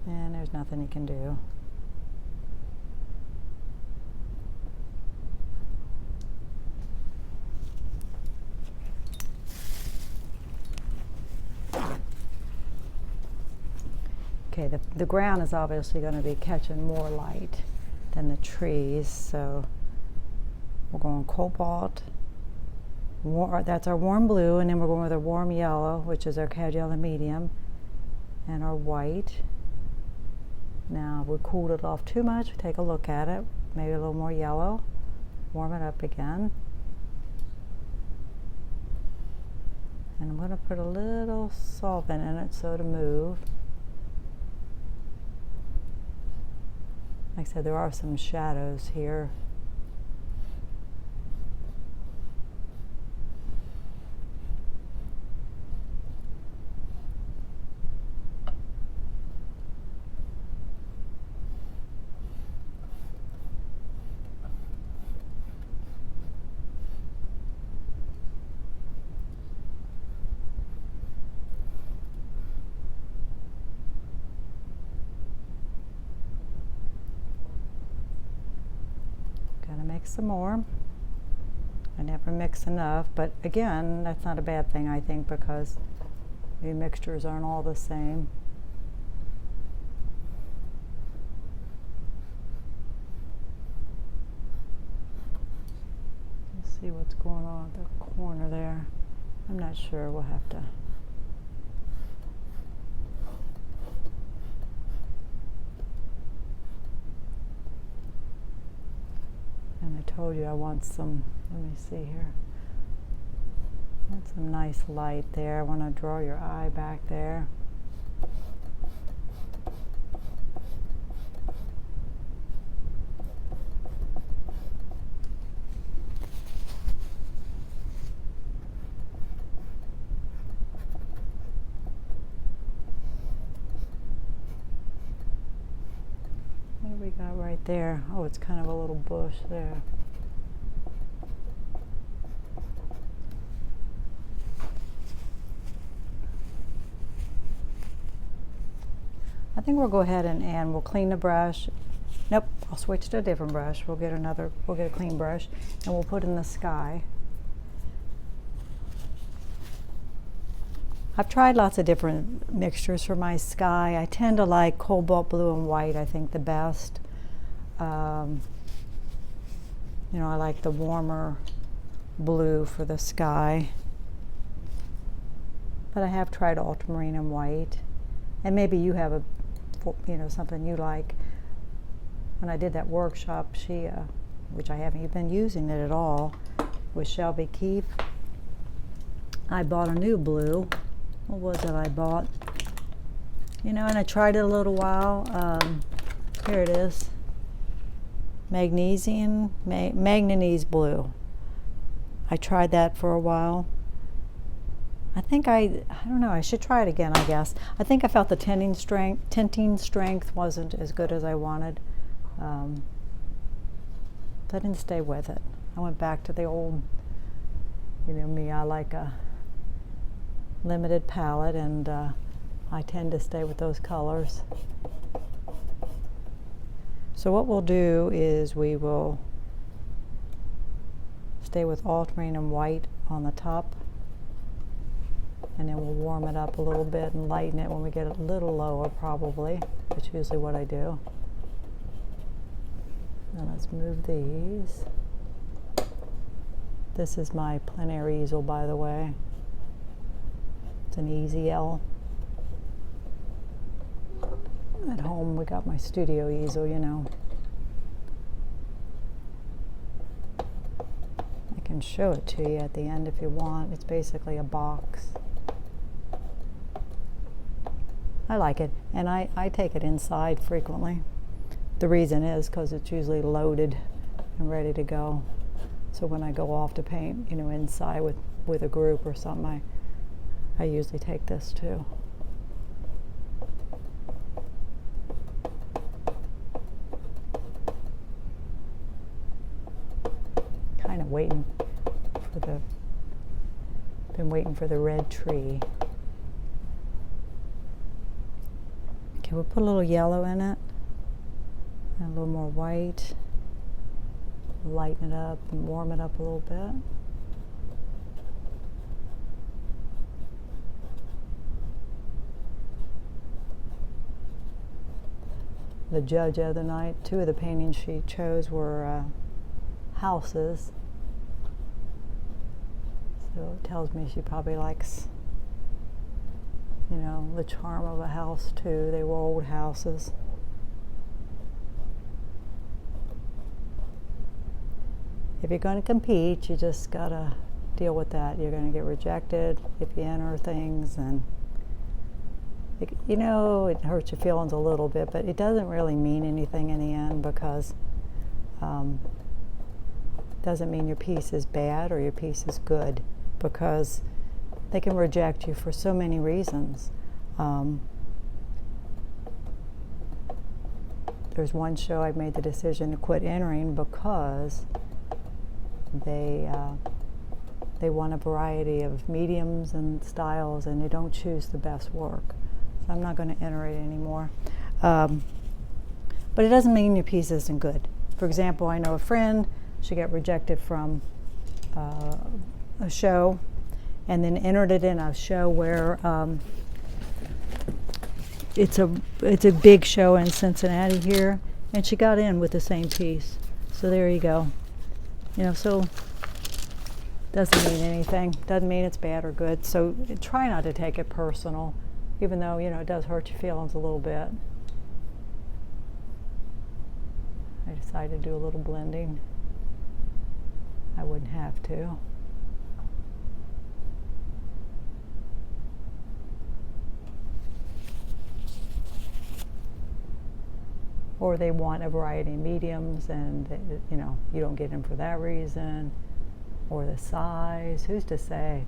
And there's nothing he can do. Okay, the ground is obviously going to be catching more light than the trees, so we're going cobalt. That's our warm blue, and then we're going with our warm yellow, which is our cad yellow medium, and our white. Now, if we cooled it off too much, take a look at it. Maybe a little more yellow. Warm it up again. And I'm going to put a little solvent in it so to move. Like I said, there are some shadows here. Mix some more. I never mix enough, but again, that's not a bad thing, I think, because the mixtures aren't all the same. Let's see what's going on at the corner there. I'm not sure. We'll have to. And I told you I want some, let me see here. I want some nice light there. I want to draw your eye back there. What do we got right there? Oh, it's kind of a little bush there. I think we'll go ahead and we'll clean the brush. Nope, I'll switch to a different brush. We'll get a clean brush, and we'll put in the sky. I've tried lots of different mixtures for my sky. I tend to like cobalt blue and white, I think, the best. You know, I like the warmer blue for the sky. But I have tried ultramarine and white. And maybe you have something you like. When I did that workshop, which I haven't even been using it at all, with Shelby Keefe, I bought a new blue. What was it I bought? And I tried it a little while. Here it is. Manganese blue. I tried that for a while. I think I don't know, I should try it again, I guess. I think I felt the tinting strength wasn't as good as I wanted. So I didn't stay with it. I went back to the old, me, I like a limited palette, and I tend to stay with those colors. So what we'll do is we will stay with ultramarine and white on the top, and then we'll warm it up a little bit and lighten it when we get a little lower, probably. That's usually what I do. Now let's move these. This is my plein air easel, by the way. It's an EasyL. At home we got my studio easel, I can show it to you at the end if you want. It's basically a box. I like it, and I take it inside frequently. The reason is because it's usually loaded and ready to go. So when I go off to paint, inside with a group or something, I usually take this too. Kind of waiting for the red tree. Okay, we'll put a little yellow in it, and a little more white. Lighten it up and warm it up a little bit. the judge the other night. Two of the paintings she chose were houses. So it tells me she probably likes, you know, the charm of a house too. They were old houses. If you're going to compete, you just gotta deal with that. You're going to get rejected if you enter things, and you know, it hurts your feelings a little bit, but it doesn't really mean anything in the end, because doesn't mean your piece is bad or your piece is good, because they can reject you for so many reasons. There's one show I made the decision to quit entering because they want a variety of mediums and styles, and they don't choose the best work. So I'm not going to enter it anymore. But it doesn't mean your piece isn't good. For example, I know a friend, she got rejected from a show, and then entered it in a show where it's a big show in Cincinnati here, and she got in with the same piece. So there you go. You know, so doesn't mean anything. Doesn't mean it's bad or good. So try not to take it personal, even though, you know, it does hurt your feelings a little bit. I decided to do a little blending. I wouldn't have to. Or they want a variety of mediums, and you know, you don't get them for that reason, or the size. Who's to say?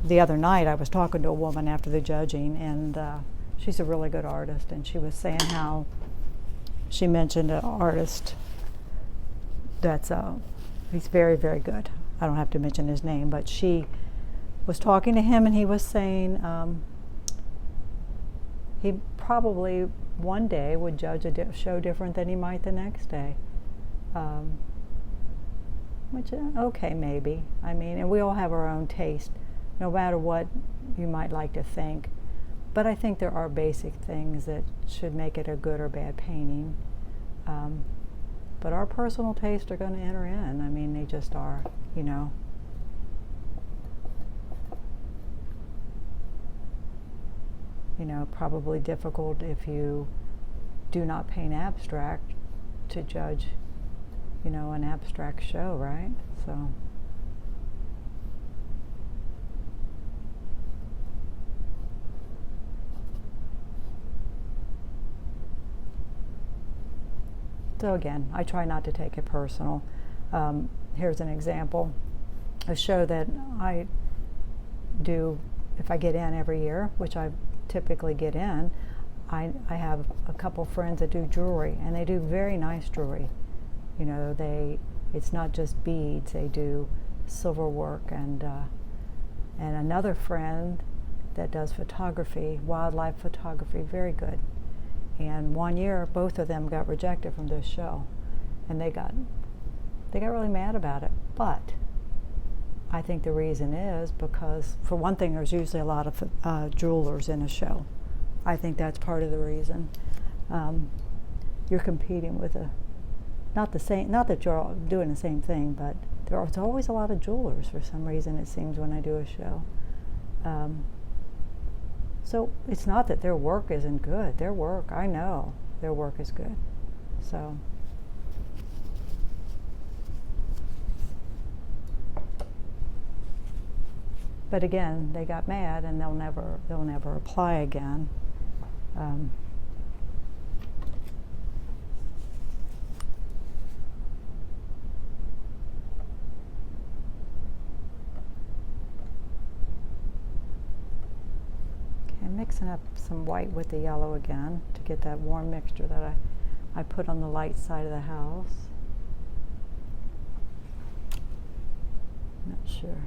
The other night I was talking to a woman after the judging, and she's a really good artist, and she was saying how she mentioned an artist that's he's very, very good. I don't have to mention his name, but she was talking to him, and he was saying he probably one day would judge a show different than he might the next day. Which, okay, maybe. I mean, and we all have our own taste, no matter what you might like to think. But I think there are basic things that should make it a good or bad painting. But our personal tastes are going to enter in. I mean, they just are, you know. You know, probably difficult if you do not paint abstract to judge, you know, an abstract show, right? So. So again, I try not to take it personal. Here's an example. A show that I do, if I get in every year, which I typically get in, I have a couple friends that do jewelry, and they do very nice jewelry. You know, it's not just beads, they do silver work, and another friend that does photography, wildlife photography, very good. And one year, both of them got rejected from this show, and they got really mad about it. But I think the reason is because, for one thing, there's usually a lot of jewelers in a show. I think that's part of the reason. You're competing with not that you're all doing the same thing, but there's always a lot of jewelers for some reason, it seems, when I do a show. So it's not that their work isn't good. Their work, I know their work is good. So. But again, they got mad, and they'll never apply again. I'm mixing up some white with the yellow again to get that warm mixture that I put on the light side of the house. Not sure.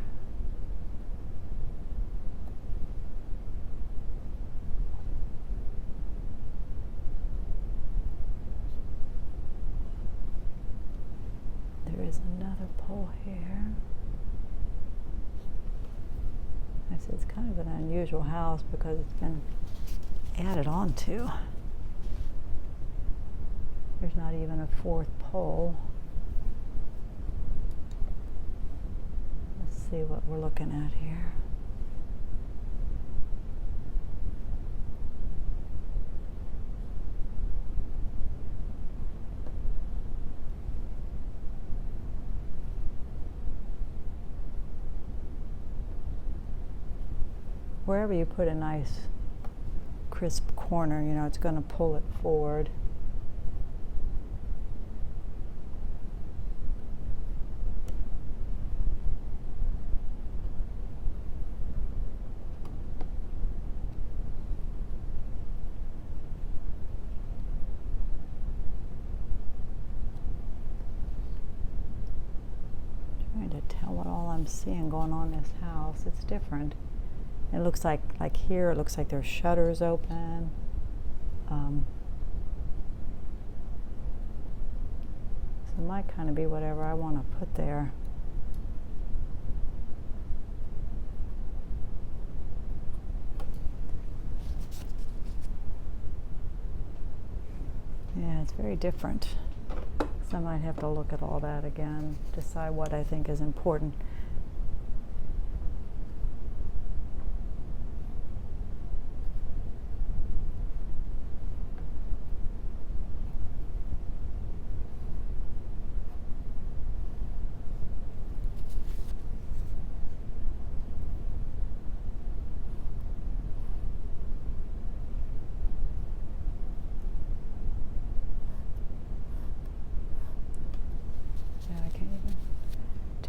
There is another pole here. It's kind of an unusual house because it's been added on to. There's not even a fourth pole. Let's see what we're looking at here. Wherever you put a nice crisp corner, you know, it's going to pull it forward. Trying to tell what all I'm seeing going on in this house. It's different. It looks like here, it looks like there's shutters open. So it might kind of be whatever I want to put there. Yeah, it's very different. So I might have to look at all that again, decide what I think is important.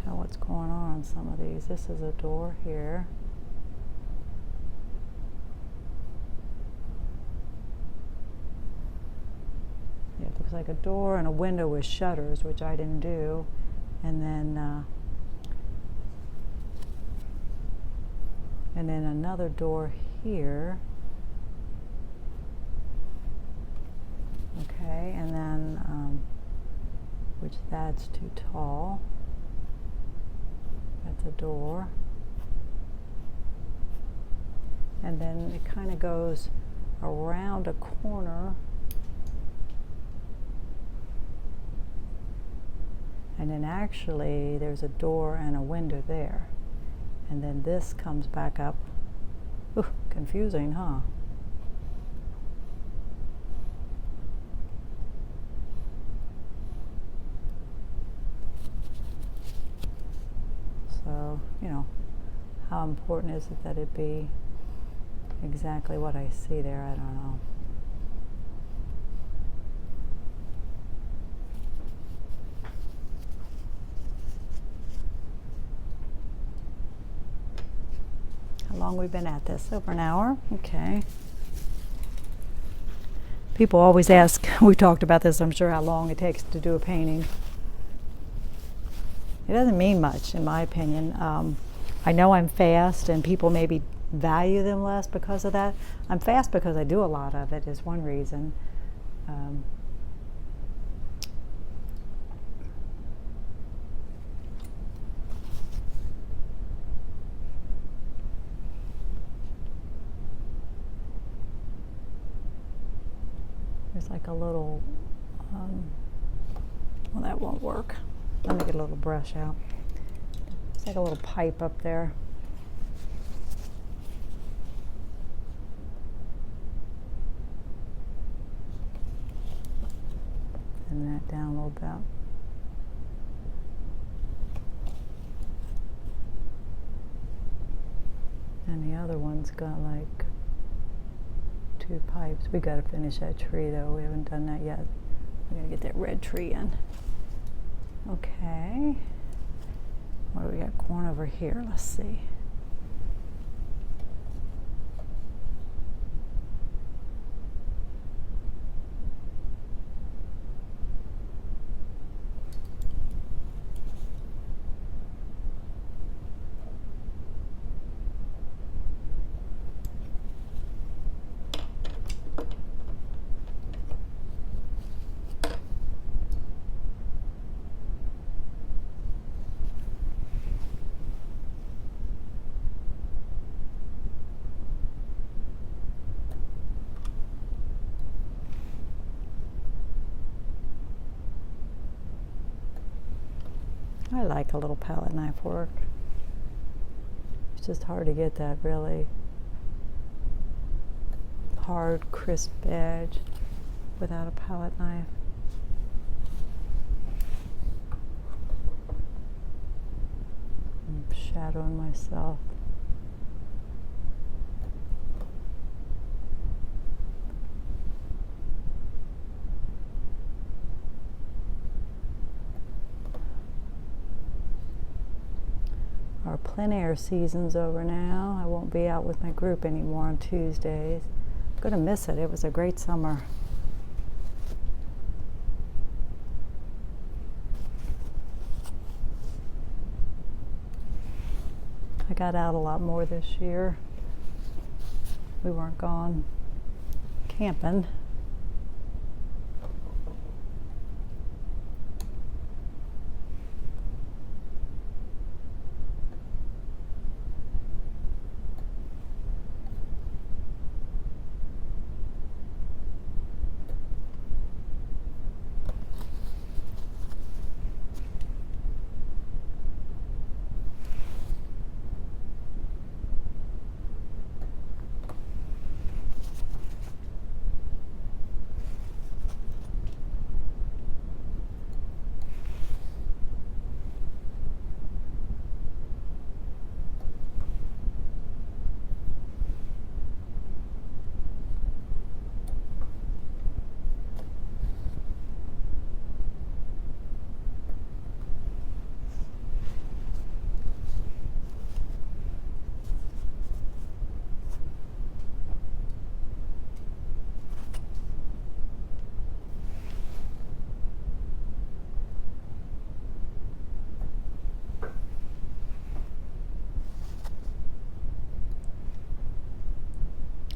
What's going on some of these. This is a door here. Yeah, it looks like a door and a window with shutters, which I didn't do. And then another door here. Okay, and then which that's too tall. That's a door. And then it kind of goes around a corner. And then actually there's a door and a window there. And then this comes back up. Ooh, confusing, huh? So, you know, how important is it that it be exactly what I see there? I don't know. How long we've been at this? Over an hour? Okay. People always ask, we talked about this, I'm sure, how long it takes to do a painting. It doesn't mean much, in my opinion. I know I'm fast, and people maybe value them less because of that. I'm fast because I do a lot of it, is one reason. There's like a little, well, that won't work. Let me get a little brush out. It's like a little pipe up there. And that down a little bit. And the other one's got like 2 pipes. We got to finish that tree though. We haven't done that yet. We got to get that red tree in. Okay. What do we got going over here? Let's see. I like a little palette knife work. It's just hard to get that really hard, crisp edge without a palette knife. I'm shadowing myself. Our plein air season's over now. I won't be out with my group anymore on Tuesdays. I'm gonna miss it. It was a great summer. I got out a lot more this year. We weren't gone camping.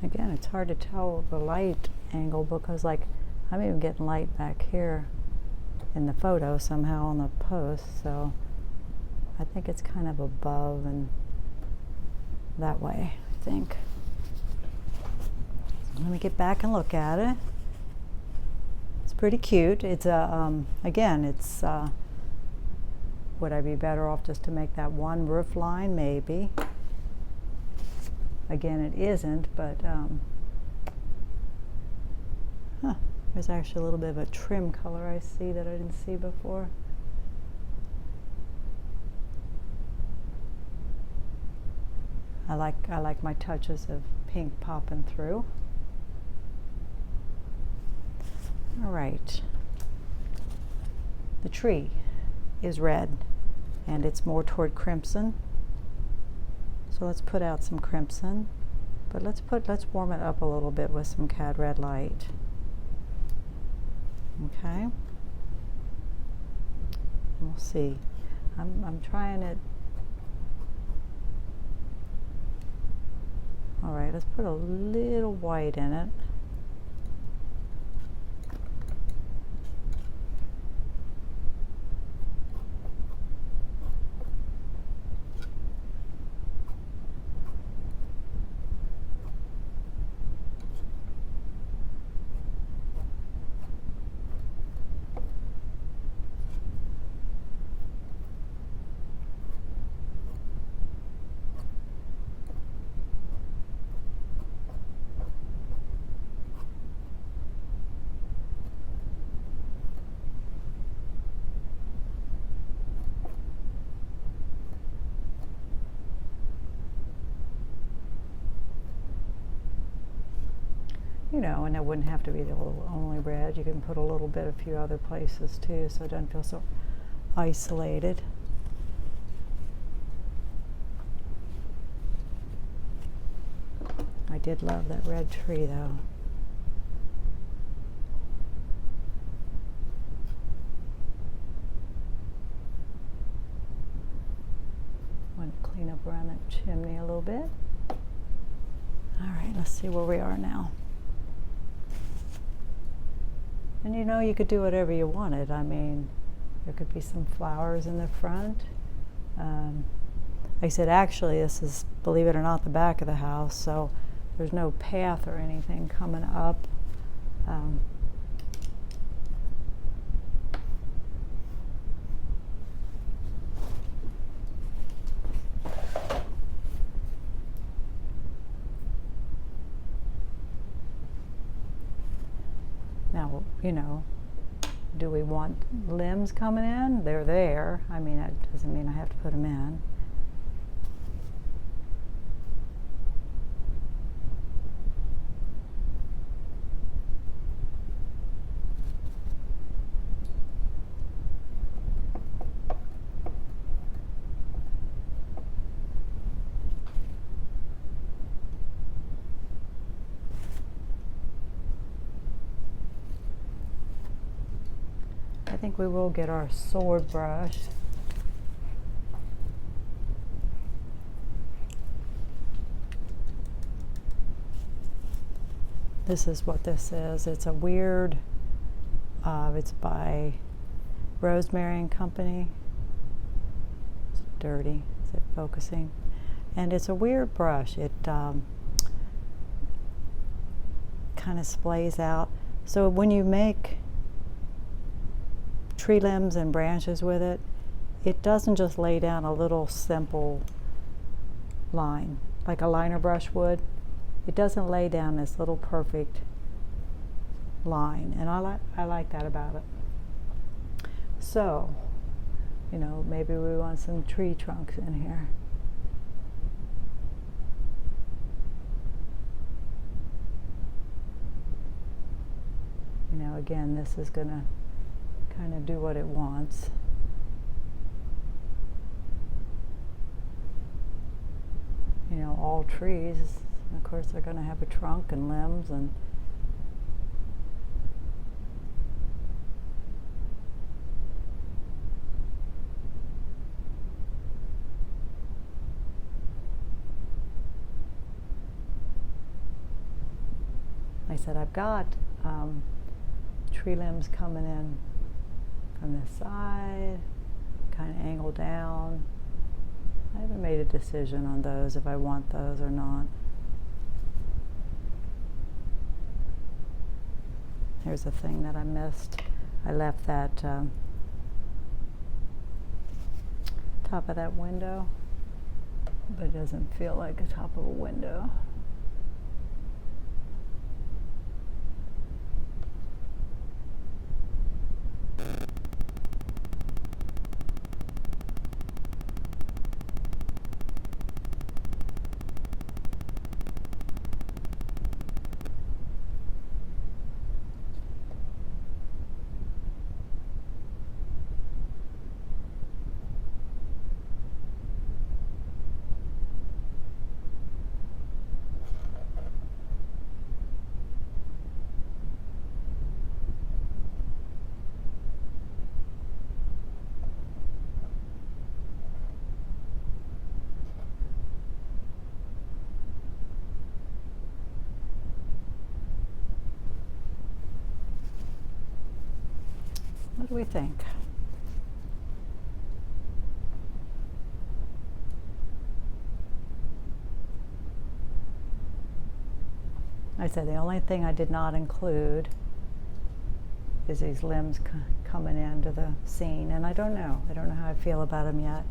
Again, it's hard to tell the light angle because like I'm even getting light back here in the photo somehow on the post, so I think it's kind of above and that way, I think. So let me get back and look at it. It's pretty cute. It's a, again, it's, would I be better off just to make that one roof line? Maybe. Again, it isn't, but there's actually a little bit of a trim color I see that I didn't see before. I like my touches of pink popping through. All right. The tree is red, and it's more toward crimson. So let's put out some crimson, but let's warm it up a little bit with some Cad Red light. Okay. We'll see. I'm trying it. All right, let's put a little white in it. You know, and it wouldn't have to be the only red. You can put a little bit a few other places too, so it doesn't feel so isolated. I did love that red tree though. Want to clean up around that chimney a little bit. All right, let's see where we are now. And you know, you could do whatever you wanted. I mean, there could be some flowers in the front. Like I said, actually, this is, believe it or not, the back of the house, so there's no path or anything coming up. I'm, So, you know, do we want limbs coming in? They're there. I mean, that doesn't mean I have to put them in. I think we will get our sword brush. This is what this is. It's a weird, it's by Rosemary and Company. It's dirty. Is it focusing? And it's a weird brush. It kind of splays out. So when you make tree limbs and branches with it, it doesn't just lay down a little simple line like a liner brush would. It doesn't lay down this little perfect line, and I like that about it. So, you know, maybe we want some tree trunks in here. You know, again, this is going to kind of do what it wants. You know, all trees, of course, they're going to have a trunk and limbs, and I said I've got tree limbs coming in from this side, kind of angled down. I haven't made a decision on those, if I want those or not. Here's a thing that I missed. I left that top of that window, but it doesn't feel like a top of a window. What do we think? I said the only thing I did not include is these limbs coming into the scene, and I don't know how I feel about them yet.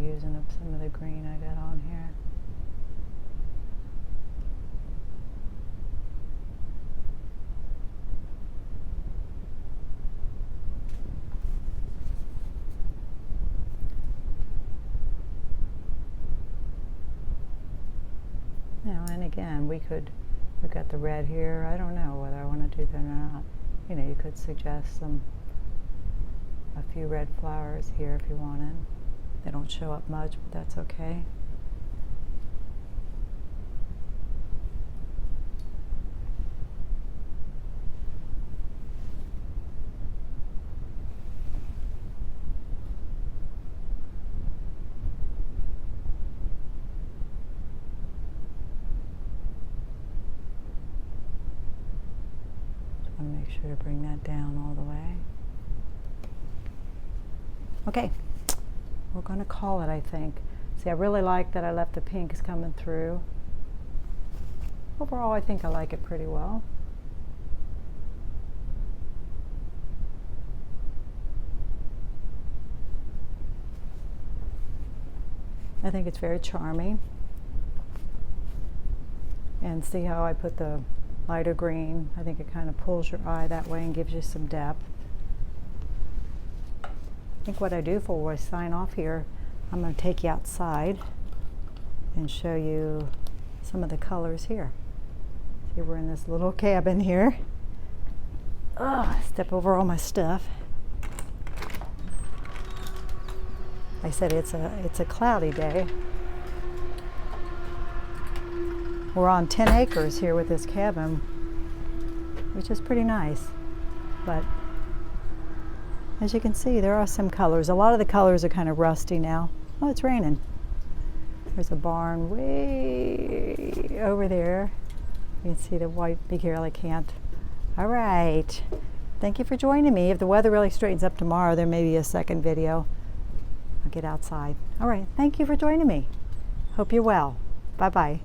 Using up some of the green I got on here. Now, and again, we've got the red here. I don't know whether I want to do that or not. You know, you could suggest a few red flowers here if you wanted. They don't show up much, but that's okay. Just want to make sure to bring that down all the way. Okay. We're going to call it, I think. See, I really like that I left the pinks coming through. overall I think I like it pretty well. I think it's very charming. And see how I put the lighter green? I think it kind of pulls your eye that way and gives you some depth. I think what I do before I sign off here, I'm going to take you outside and show you some of the colors here. See, we're in this little cabin here. Oh, step over all my stuff. I said it's a cloudy day. We're on 10 acres here with this cabin, which is pretty nice. But as you can see, there are some colors. A lot of the colors are kind of rusty now. Oh, it's raining. There's a barn way over there. You can see the white, be careful, I can't. All right. Thank you for joining me. If the weather really straightens up tomorrow, there may be a second video. I'll get outside. All right. Thank you for joining me. Hope you're well. Bye-bye.